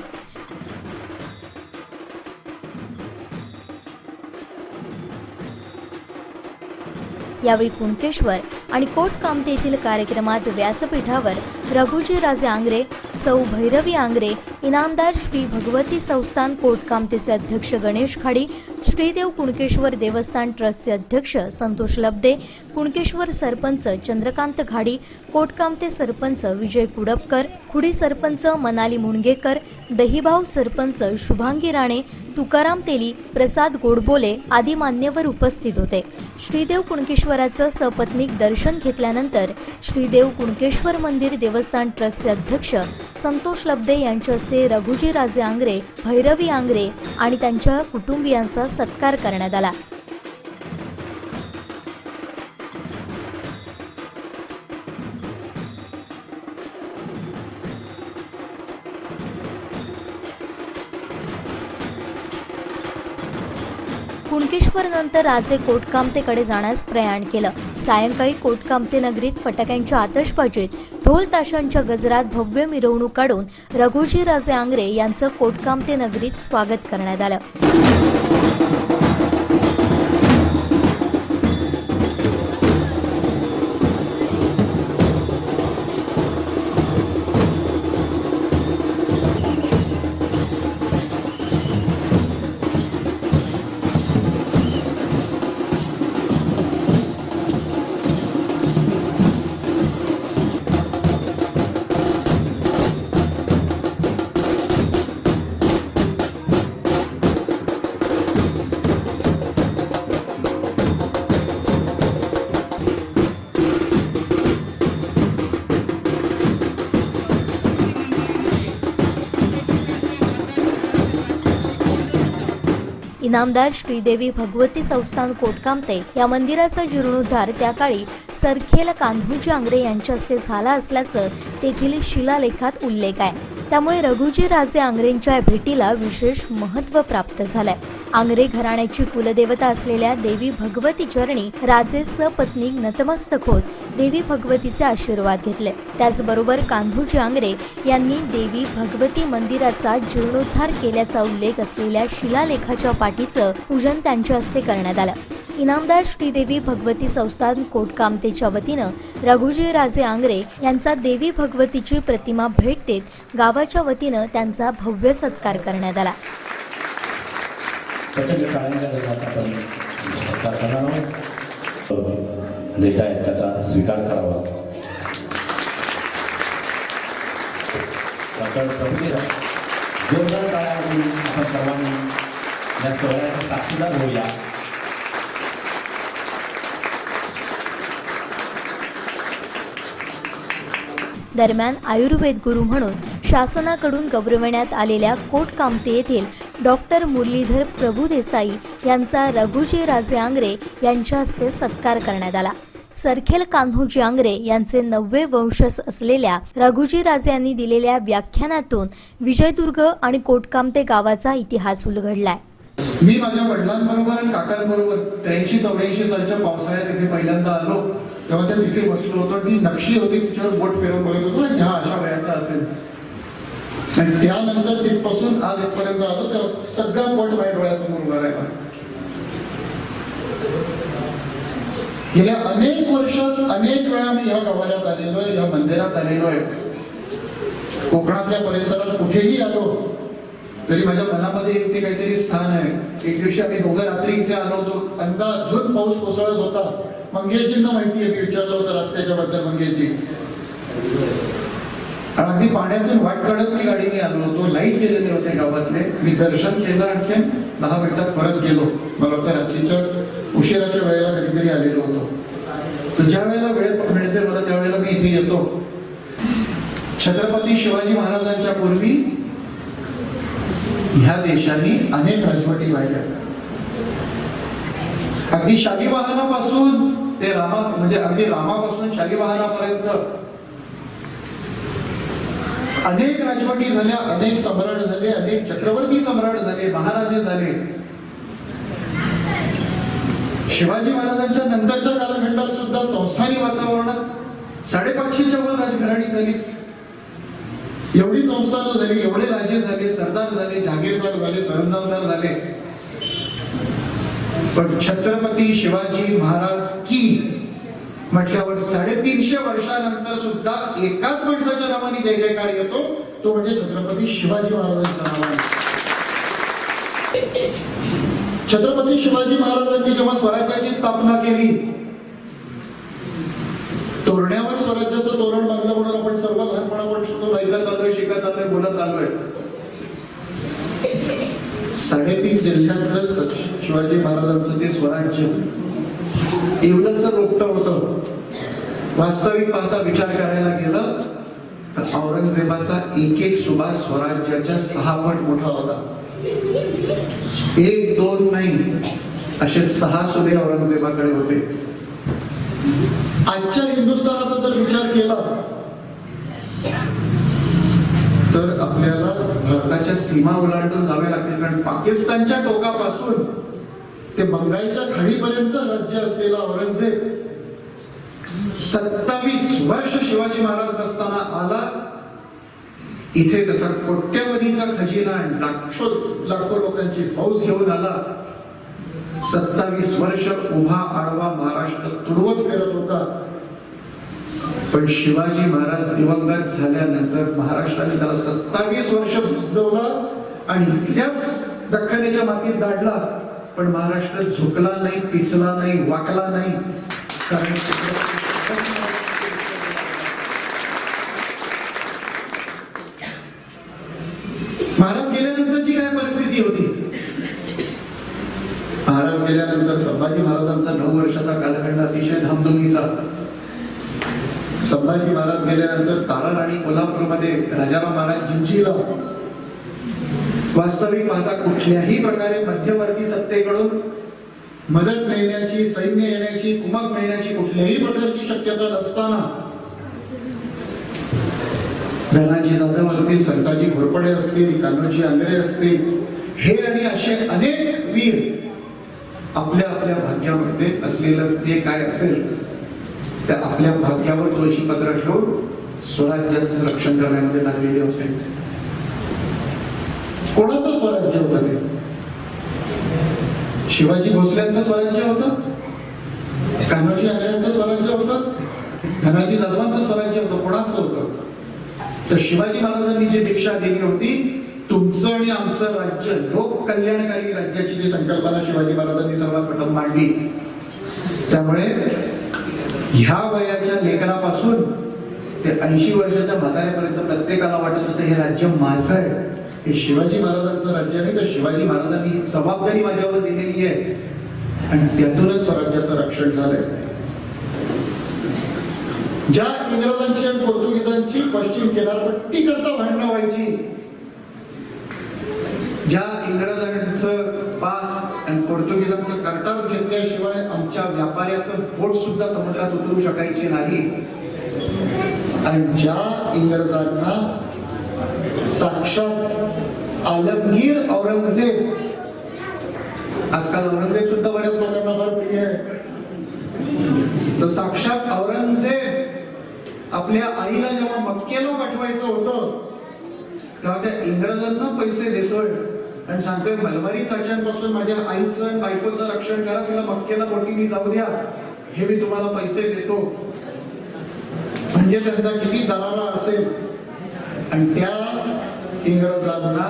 यावेळी कुणकेश्वर आणि कोटकामते येथील कार्यक्रमात व्यासपीठावर रघुजी राजे आंग्रे, सौ भैरवी आंग्रे, इनामदार श्री भगवती संस्थान कोटकामतेचे अध्यक्ष गणेश खाडी, श्रीदेव कुणकेश्वर देवस्थान ट्रस्टचे अध्यक्ष संतोष लब्दे, कुणकेश्वर सरपंच चंद्रकांत घाडी, कोटकामते सरपंच विजय कुडपकर, खुडी सरपंच मनाली मुणगेकर, दहिभाव सरपंच शुभांगी राणे, तुकाराम तेली, प्रसाद गोडबोले आदी मान्यवर उपस्थित होते. श्रीदेव कुणकेश्वराचं सपत्नीक दर्शन घेतल्यानंतर श्रीदेव कुणकेश्वर मंदिर देवस्थान ट्रस्टचे अध्यक्ष संतोष लब्दे यांच्या हस्ते रघुजी राजे आंग्रे, भैरवी आंग्रे आणि त्यांच्या कुटुंबियांचा सत्कार करण्यात आला. कुणकेश्वर नंतर राजे कोटकामतेकडे जाण्यास प्रयाण केलं. सायंकाळी कोटकामते नगरीत फटाक्यांच्या आतषबाजीत, ढोल ताशांच्या गजरात भव्य मिरवणूक काढून रघुजी राजे आंग्रे यांचं कोटकामते नगरीत स्वागत करण्यात आलं. इनामदार श्रीदेवी भगवती संस्थान कोटकामते या मंदिराचा जीर्णोद्धार त्या काळी सरखेल कान्होजी आंग्रे यांच्या हस्ते झाला असल्याचं तेथील शिलालेखात उल्लेख आहे. त्यामुळे रघुजी राजे आंग्रेंच्या भेटीला विशेष महत्त्व प्राप्त झालंय. आंग्रे घराण्याची कुलदेवता असलेल्या देवी भगवती चरणी राजे सपत्नीक नतमस्तक होत देवी भगवतीचे आशीर्वाद घेतले. त्याचबरोबर कान्होजी आंग्रे यांनी देवी भगवती मंदिराचा जीर्णोद्धार केल्याचा उल्लेख असलेल्या शिलालेखाच्या पाठीचं पूजन त्यांच्या हस्ते करण्यात आलं. इनामदार श्रीदेवी भगवती संस्थान कोटकामतेच्या वतीनं रघुजी राजे आंग्रे यांचा देवी भगवतीची प्रतिमा भेट देत गावाच्या वतीनं त्यांचा भव्य सत्कार करण्यात आला. त्याचा स्वीकार करावा. जोरदार टाळ्या वाजवून आपण सर्वांनी या सोहळ्याचा साक्षीदार होऊया. दरम्यान आयुर्वेद गुरु म्हणून शासनाकडून गौरवण्यात आलेल्या कोटकामते येथील डॉक्टर मुरलीधर प्रभुदेसाई यांचा रघुजी राजे आंग्रे यांच्या हस्ते सत्कार करण्यात आला. सरखेल कान्होजी आंग्रे यांचे 9वे वंशज असलेल्या रघुजी राजे यांनी दिलेल्या व्याख्यानातून विजयदुर्ग आणि कोटकामते गावाचा इतिहास उलगडलाय. मी माझ्या वडिलांबरोबर आणि काकांबरोबर 83-84 सालच्या पावसाळ्यात इथे पहिल्यांदा आलो, तेव्हा त्या तिथे बसलो होतो. ती नक्षी होती, तिच्यावर बोट फिरवून बघत होतो, ह्या अशा वयाचा असेल. आणि त्यानंतर तिथपासून आज इथपर्यंत आलो, तेव्हा सगळं बोट माझ्या डोळ्यासमोर उभं राहिला. गेल्या अनेक वर्षात अनेक वेळा मी ह्या गावाला आलेलो आहे, या मंदिरात आलेलो आहे. कोकणातल्या परिसरात कुठेही आलो तरी माझ्या मनामध्ये इथे काहीतरी स्थान आहे. एक दिवशी आम्ही दोघं रात्री इथे आलो होतो, अंदाधुन पाऊस कोसळत होता. मंगेशजींना माहिती आहे, मी विचारलं होतं रस्त्याच्या बद्दल मंगेशजी. आणि अगदी पाण्यातून वाट काढत मी गाडीने आलो होतो. लाईट गेलेले होते गावातले. मी दर्शन केलं, आणखी 10 मिनिटात परत गेलो. मला वाटतं रात्रीच्या उशिराच्या वेळेला कधीतरी आलेलो होतो. तर ज्या वेळेला वेळ मिळते मला त्यावेळेला मी इथे येतो. छत्रपती शिवाजी महाराजांच्या पूर्वी ह्या देशाने अनेक राजवटी वाहिल्या. अगदी शालिवाहनापासून ते म्हणजे अगदी रामापासून शालिवाहनापर्यंत अनेक राजवटी झाल्या, अनेक सम्राट झाले, अनेक चक्रवर्ती सम्राट झाले, महाराजे झाले. शिवाजी महाराजांच्या नंतरच्या कालखंडात सुद्धा संस्थानी वातावरणात 550च्या वर राजघराणी झाली. एवढी संस्थानं झाली, एवढे राजे झाले, सरदार झाले, जहागीरदार झाले, सरंदामदार झाले. पण छत्रपती शिवाजी महाराज की म्हटल्यावर 350 वर्षानंतर सुद्धा एकाच माणसाच्या नावाने जय जयकार येतो, तो म्हणजे छत्रपती शिवाजी महाराजांच्या नावाने. छत्रपती शिवाजी महाराजांनी जेव्हा स्वराज्याची स्थापना केली, तोरण्यावर स्वराज्याचं तोरण बांधलं म्हणून आपण सर्व लहानपणापासून ऐकत आलोय, शिकत आलोय, बोलत आलोय. 3.5 जिल्ह्यातलं शिवाजी महाराजांचं ते स्वराज्य एवढंच रोपटं होतं. वास्तविक पाहता विचार करायला गेलं तर औरंगजेबाचा एक सुभा स्वराज्याच्या 6 पट मोठा होता. 1, 2 नाही, असे 6 सुभे औरंगजेबाकडे होते. आजच्या हिंदुस्थानाचा जर विचार केला तर आपल्याला भारताच्या सीमा ओलांडून जावे लागतील. कारण पाकिस्तानच्या टोकापासून ते बंगालच्या खाडीपर्यंत राज्य असलेला औरंगजेब 27 वर्ष शिवाजी महाराज नसताना आला. इथे त्याचा कोट्यवधीचा खजिना, लाखो लोकांची फौज घेऊन आला. 27 वर्ष उभा आडवा महाराष्ट्र तुडवत फिरत होता. पण शिवाजी महाराज दिवंगत झाल्यानंतर महाराष्ट्राने त्याला 27 वर्ष झुंजवलं आणि इथल्याच दख्खनीच्या मातीत दाढला. पण महाराष्ट्र झुकला नाही, पिचला नाही, वाकला नाही. कारण महाराज गेल्यानंतरची काय परिस्थिती होती? महाराज गेल्यानंतर संभाजी महाराजांचा 9 वर्षाचा कालखंड अतिशय धामधुमीचा. संभाजी महाराज गेल्यानंतर तारण आणि कोल्हापूरमध्ये राजाराम महाराज जिंजीला. वास्तविक पाहता कुठल्याही प्रकारे मध्यवर्ती सत्तेकडून मदत मिळण्याची, सैन्य येण्याची, कुमक मिळण्याची कुठल्याही प्रकारची शक्यता नसताना धनाजी जाधव असतील, संताजी घोरपडे असतील, कान्होजी आंग्रे असतील, हे आणि असे अनेक वीर आपल्या आपल्या भाग्यामध्ये असलेलं जे काय असेल त्या आपल्या भाग्यावर तुळशीपत्र ठेवून स्वराज्याचं रक्षण करण्यामध्ये लागलेले होते. कोणाचं स्वराज्य होतं ते? शिवाजी भोसल्यांचं स्वराज्य होतं, कान्होजी आंग्र्यांचं स्वराज्य होतं, धनाजी जाधवांचं स्वराज्य होतं. कोणाचं होतं? तर शिवाजी महाराजांनी जी दीक्षा दिली होती, तुमचं आणि आमचं राज्य, लोक कल्याणकारी राज्याची जी संकल्पना शिवाजी महाराजांनी सर्वात प्रथम मांडली. त्यामुळे ह्या वयाच्या लेकरापासून ते 80 वर्षाच्या म्हाताऱ्यापर्यंत प्रत्येकाला वाटत होतं हे राज्य माझं आहे, हे शिवाजी महाराजांचं राज्य नाही. तर शिवाजी महाराजांनी ही जबाबदारी माझ्यावर दिलेली आहे आणि त्यातूनच स्वराज्याचं रक्षण झालंय. ज्या इंग्रजांची आणि पोर्तुगीजांची पश्चिम किनारपट्टी करता भांडणं व्हायची, ज्या इंग्रजांचं पास आणि पोर्तुगीजांचं कर्तास घेतल्याशिवाय आमच्या व्यापाऱ्याचं बोट सुद्धा समुद्रात उतरू शकायचे नाही, आणि ज्या इंग्रजांना साक्षात आलमगीर औरंगजेब आजकाल औरंगजेब सुद्धा बऱ्याच लोकांना फार प्रिय आहे. तर साक्षात औरंगजेब आपल्या आईला जेव्हा मक्केला पाठवायचं होतं तेव्हा त्या इंग्रजांना पैसे देतोय आणि सांगतोय मलबारी चाच्यांपासून माझ्या आईचं आणि बायकोचं रक्षण करा, तिला मक्केला बोटीने जाऊ द्या, हे मी तुम्हाला पैसे देतो. म्हणजे त्यांचा किती दरारा असेल. आणि त्या इंग्रजांना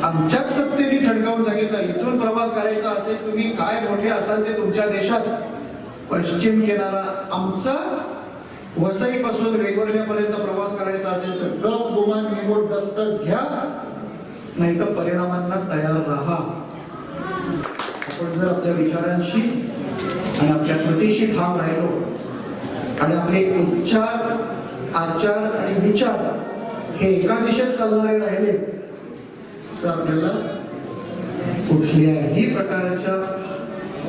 आमच्याच सत्तेने ठणकावून सांगितलं, इथून प्रवास करायचा असेल, तुम्ही काय मोठे असाल ते तुमच्या देशात, पश्चिम किनारा आमचा वसईपासून वेगवेगळ्यापर्यंत प्रवास करायचा असेल तर गप गुमान निमोड दस्तक घ्या, नाही तर परिणामांना तयार राहा. आपण जर आपल्या विचारांशी आणि आपल्या कृतीशी ठाम राहिलो आणि आपले उच्चार, आचार आणि विचार हे एका दिशेत चालणारे राहिले तर आपल्याला कुठल्याही प्रकारच्या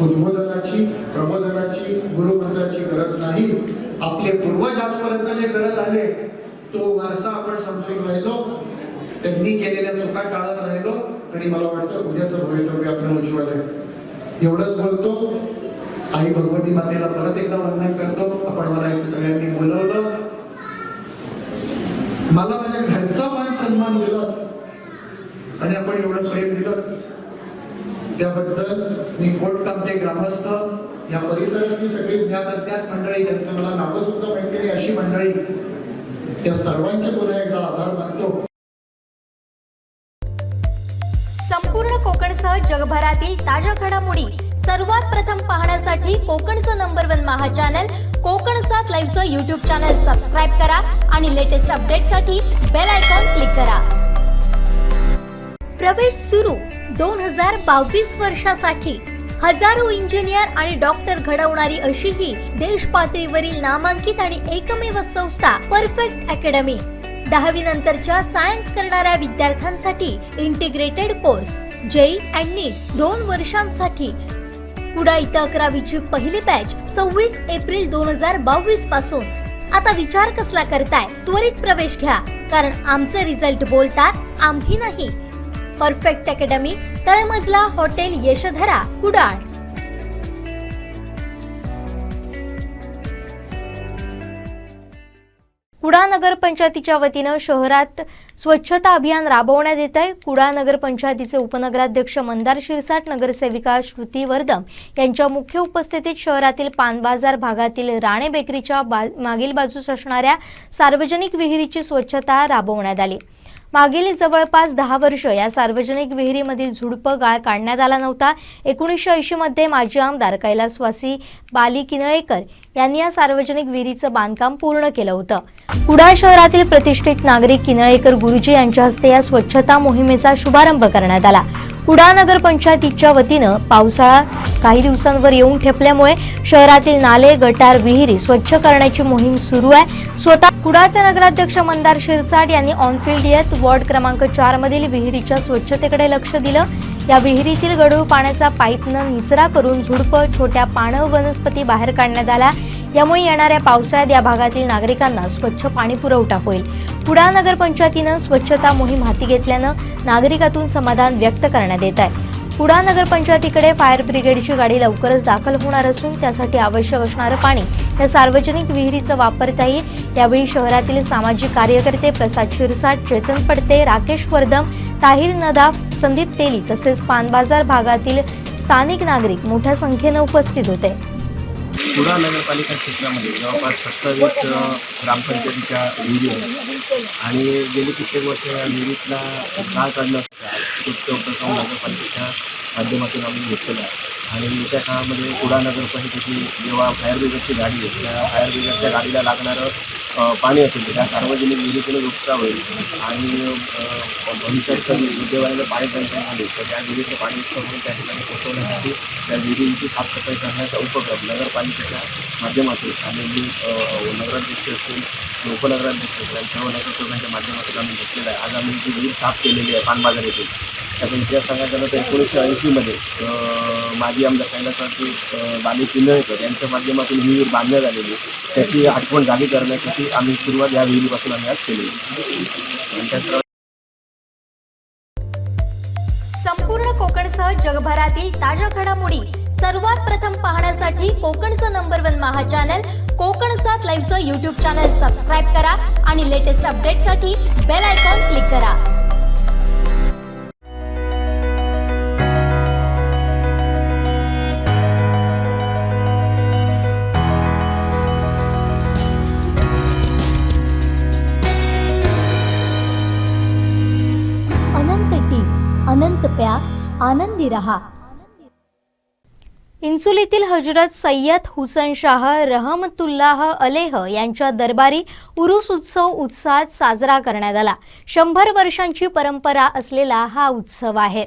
उद्बोधनाची, प्रबोधनाची, गुरुमंत्राची गरज नाही. आपले पूर्वज आजपर्यंत जे करत आले तो वारसा आपण समजून राहिलो, त्यांनी केलेल्या चुका टाळत राहिलो तरी मला वाटतं उद्याचं भवितव्य आपलं उज्ज्वल आहे. एवढंच बोलतो. आई भगवती मातेला परत एकदा वंदन करतो. आपण मला इथे सगळ्यांनी बोलवलं, मला माझ्या घरचा मान सन्मान दिला आणि आपण एवढं प्रेम दिलं त्याबद्दल मी कोटकामटे ग्रामस्थ, या परिसरातली सगळी ज्ञात अज्ञात मंडळी, त्यांचं मला नावं सुद्धा माहिती नाही अशी मंडळी, त्या सर्वांचे पुन्हा एकदा आभार मानतो. संपूर्ण कोकणसह जगभरातील ताज्या घडामोडी सर्वात प्रथम पाहण्यासाठी कोकणचं नंबर 1 महा चॅनल कोकण 7 लाईव्हचं यूट्यूब चॅनल सबस्क्राईब करा आणि लेटेस्ट अपडेटसाठी बेल आयकॉन क्लिक करा. प्रवेश सुरू 2022 वर्षासाठी. हजारो इंजिनियर आणि डॉक्टर घडवणारी अशी ही देश पातळीवरील नामांकित आणि एकमेव संस्था परफेक्ट अकॅडमी. 10वी नंतरच्या सायन्स करणाऱ्या विद्यार्थ्यांसाठी इंटिग्रेटेड कोर्स, जेई आणि नीट 2 वर्षांसाठी. कुडा इथं 11वीची पहिली बॅच 26 एप्रिल 2022 पासून. आता विचार कसला करताय? त्वरित प्रवेश घ्या, कारण आमचे रिझल्ट बोलतात, आम्ही नाही. परफेक्ट अकॅडमी, तळमजला, हॉटेल यशोधरा, कुडाळ. कुडा नगर पंचायतीच्या वतीनं शहरात स्वच्छता अभियान राबवण्यात येत आहे. कुडा नगर पंचायतीचे उपनगराध्यक्ष मंदार शिरसाट, नगरसेविका श्रुती वर्दम यांच्या मुख्य उपस्थितीत शहरातील पान बाजार भागातील राणे बेकरीच्या मागील बाजूस असणाऱ्या सार्वजनिक विहिरीची स्वच्छता राबवण्यात आली. मागील जवळपास 10 वर्ष या सार्वजनिक विहिरीमधील झुडपं गाळ काढण्यात आला नव्हता. 1980 मध्ये माजी आमदार कैलासवासी बाली किनळेकर यांनी या सार्वजनिक विहिरीचं बांधकाम पूर्ण केलं होतं. कुडाळ शहरातील प्रतिष्ठित नागरिक किनळेकर गुरुजी यांच्या हस्ते या स्वच्छता मोहिमेचा शुभारंभ करण्यात आला. कुडाळ नगर पंचायतीच्या वतीनं पावसाळा काही दिवसांवर येऊन ठेपल्यामुळे शहरातील नाले, गटार, विहिरी स्वच्छ करण्याची मोहीम सुरू आहे. स्वतः कुडाळचे नगराध्यक्ष मंदार शिरसाट यांनी ऑनफिल्ड येत वॉर्ड क्रमांक 4 मधील विहिरीच्या स्वच्छतेकडे लक्ष दिलं. या विहिरीतील गढूळ पाण्याचा पाईपनं निचरा करून झुडपं, छोट्या पाणव वनस्पती बाहेर काढण्यात आल्या. यामुळे येणाऱ्या पावसाळ्यात या भागातील नागरिकांना स्वच्छ पाणी पुरवठा होईल. कुडाळ नगर पंचायतीनं स्वच्छता मोहीम हाती घेतल्यानं नागरिकातून समाधान व्यक्त करण्यात येत आहे. कुडाळ नगर पंचायतीकडे फायर ब्रिगेडची गाडी लवकरच दाखल होणार असून त्यासाठी आवश्यक असणारं पाणी या सार्वजनिक विहिरीचं वापरता येईल. यावेळी शहरातील सामाजिक कार्यकर्ते प्रसाद शिरसाट, चेतन पडते, राकेश वर्दम, ताहिर नदाफ, संदीप तेली तसेच पानबाजार भागातील स्थानिक नागरिक मोठ्या संख्येनं उपस्थित होते. कुडाळ नगरपालिका क्षेत्रामध्ये जवळपास 27 ग्रामपंचायतीच्या विहिरी आहेत आणि गेली कित्येक वर्ष या विहिरीतला गाळ काढण्याचा उपक्रम नगरपालिकेच्या माध्यमातून आम्ही घेतलेला आहे. आणि त्या काळामध्ये कुडाळ नगरपालिकेची जेव्हा फायर ब्रिगेडची गाडी आहे त्या फायर ब्रिगेडच्या गाडीला लागणारं पाणी असेल त्या सार्वजनिक विहिरीतून उपसा होईल आणि भविष्यात कधी विद्यमानाला पाणी टंचाई आली तर त्या विहिरीचं पाणी उपसा करून त्या ठिकाणी पोहोचवण्यासाठी त्या विहिरींची साफसफाई करण्याचा उपक्रम नगरपालिकेच्या माध्यमातून आणि मी नगराध्यक्ष असतील, उपनगराध्यक्ष असतील, सर्व नगरसेवकांच्या माध्यमातून आम्ही घेतलेला आहे. आज आम्ही जी विहीर साफ केलेली आहे पानबाजार येथील. त्याचा इतिहास सांगायचा झाला तर 1980 मध्ये माजी आमदार कैलासवासी बाली किनळेकर यांच्या माध्यमातून विहीर बांधण्यात आलेली, त्याची आठवण जागी करण्यासाठी आम्ही सुरुवात या विहिरीपासून आम्ही आज केली. संपूर्ण कोकण कोकणसह जगभरातील ताज्या घडामोडी सर्वात प्रथम पाहण्यासाठी कोकणचं नंबर 1 महा चॅनल कोकण 7 लाईव्हचं यूट्यूब चॅनल सबस्क्राईब करा आणि लेटेस्ट अपडेटसाठी बेल आयकॉन क्लिक करा. अनंत टी अनंत प्या आनंदी रहा. इन्सुलीतील हजरत सय्यद हुसन शाह रहमतुल्लाह अलेह यांच्या दरबारी उरूस उत्सव उत्साहात साजरा करण्यात आला. 100 वर्षांची परंपरा असलेला हा उत्सव आहे.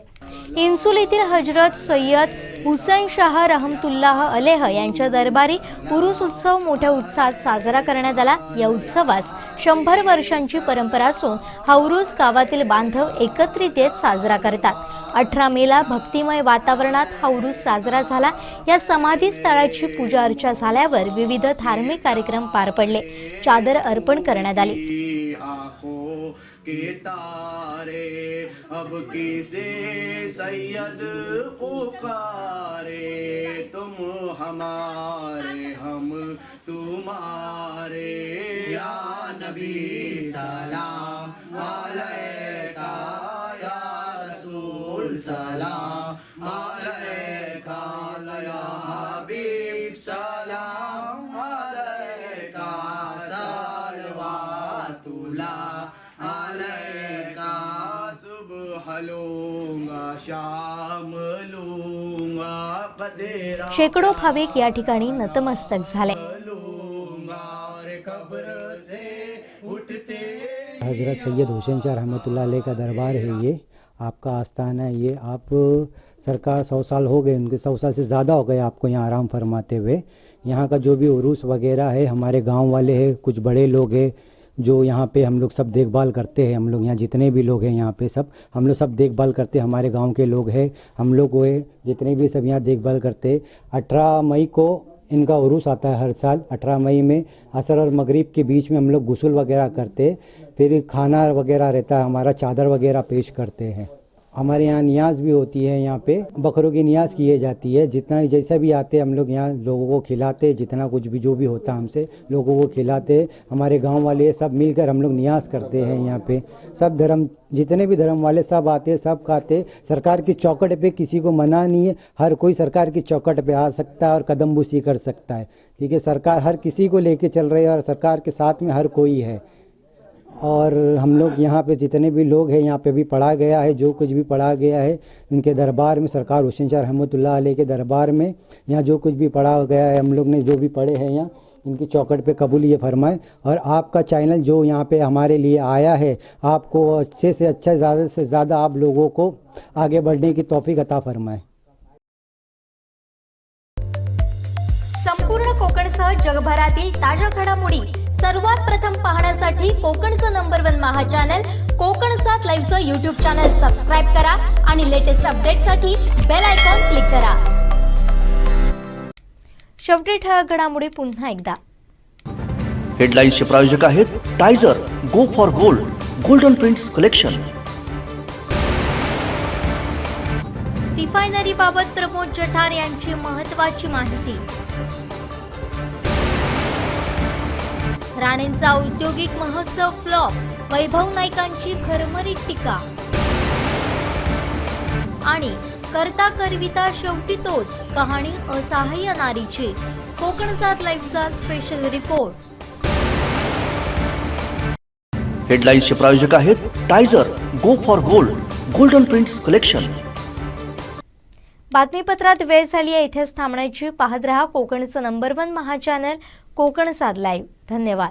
इन्सुलीतील हजरत सय्यद हुसन शाह रहमतुल्लाह अलेह यांच्या दरबारी उरूस उत्सव मोठ्या उत्साहात साजरा करण्यात आला. या उत्सवास 100 वर्षांची परंपरा असून हा उरूस गावातील बांधव एकत्रित येत साजरा करतात. 18 मेला भक्तिमय वातावरणात हा उरूस साजरा झाला. या समाधी स्थळाची पूजा अर्चा झाल्यावर विविध धार्मिक कार्यक्रम पार पडले. चादर अर्पण करण्यात आली. के तारे अब किसे सैयद पुकारे तुम हमारे हम तुम्हारे या नबी सलाम अलैका या रसूल सलाम अलैका या हबीब सलाम अलैका सलवातुल्लाह शेकडो भाविक या ठिकाणी नतमस्तक झाले. हजरत सैयद हुसैन शाह रहमतुल्लाह अलैह का दरबार है. ये आपका आस्थाना है. ये आप सरकार 100 साल हो गए, उनके 100 साल से ज़्यादा हो गए आपको यहाँ आराम फरमाते हुए. यहाँ का जो भी उरूस वगैरह है हमारे गांव वाले हैं, कुछ बड़े लोग हैं जो यहाँ पे हम लोग सब देखभाल करते हैं. हम लोग यहाँ जितने भी लोग हैं यहाँ पे सब हम लोग सब देखभाल करते हैं. हमारे गांव के लोग हैं, हम लोग वो जितने भी सब यहाँ देखभाल करते हैं. 18 मई को इनका उरूस आता है हर साल. 18 मई में असर और मगरिब के बीच में हम लोग गुस्ल वगैरह करते, फिर खाना वगैरह रहता है हमारा, चादर वगैरह पेश करते हैं. हमारे यहाँ नियाज भी होती है. यहाँ पे बकरों की नियाज किए जाती है. जितना जैसा भी आते हम लोग यहाँ लोगों को खिलाते, जितना कुछ भी जो भी होता हमसे लोगों को खिलाते. हमारे गांव वाले सब मिलकर हम लोग नियाज करते हैं. यहाँ पे सब धर्म जितने भी धर्म वाले सब आते, सब खाते. सरकार की चौखट पे किसी को मना नहीं है. हर कोई सरकार की चौखट पे आ सकता है और कदम बुसी कर सकता है, क्योंकि सरकार हर किसी को लेके चल रही है और सरकार के साथ में हर कोई है. और हम लोग यहाँ पे जितने भी लोग हैं यहाँ पे भी पढ़ा गया है, जो कुछ भी पढ़ा गया है उनके दरबार में, सरकार हुसैन शाह रहमतुल्लाह अलैह के दरबार में यहाँ जो कुछ भी पढ़ा गया है हम लोग ने जो भी पढ़े हैं यहाँ इनकी चौखट पे कबूल ये फरमाए. और आपका चैनल जो यहाँ पे हमारे लिए आया है, आपको अच्छे से अच्छा ज़्यादा से ज़्यादा आप लोगों को आगे बढ़ने की तौफीक अता फरमाए. संपूर्ण कोकणसह जगभरातील ताज्या घडामोडी सर्वात प्रथम पाहण्यासाठी कोकणचं नंबर 1 महा चॅनल कोकण 7 लाईव्हचं यूट्यूब चॅनल सबस्क्राईब करा आणि लेटेस्ट अपडेटसाठी बेल आयकॉन क्लिक करा. शेवटी ठळक घडामोडी पुन्हा एकदा. हेडलाईन्सचे प्रायोजक आहेत टायझर, go for gold, golden prints collection. रिफायनरीबाबत प्रमोद जठार यांची महत्त्वाची माहिती. राणेंचा औद्योगिक महोत्सव फ्लॉप, वैभव नाईकांची खरमरीत टीका. आणि करता करविता शेवटी तोच, कहाणी असहाय्य नारीची. कोकण 7 लाईव्हचा स्पेशल रिपोर्ट. हेडलाईन्सचे प्रायोजक आहेत टायझर, go for gold, golden prints collection. बातमीपत्रात वेळ झाली आहे. इथेच थांबण्याची. पाहत रहा कोकणचं नंबर 1 महा चॅनल कोकण 7 लाईव्ह. धन्यवाद.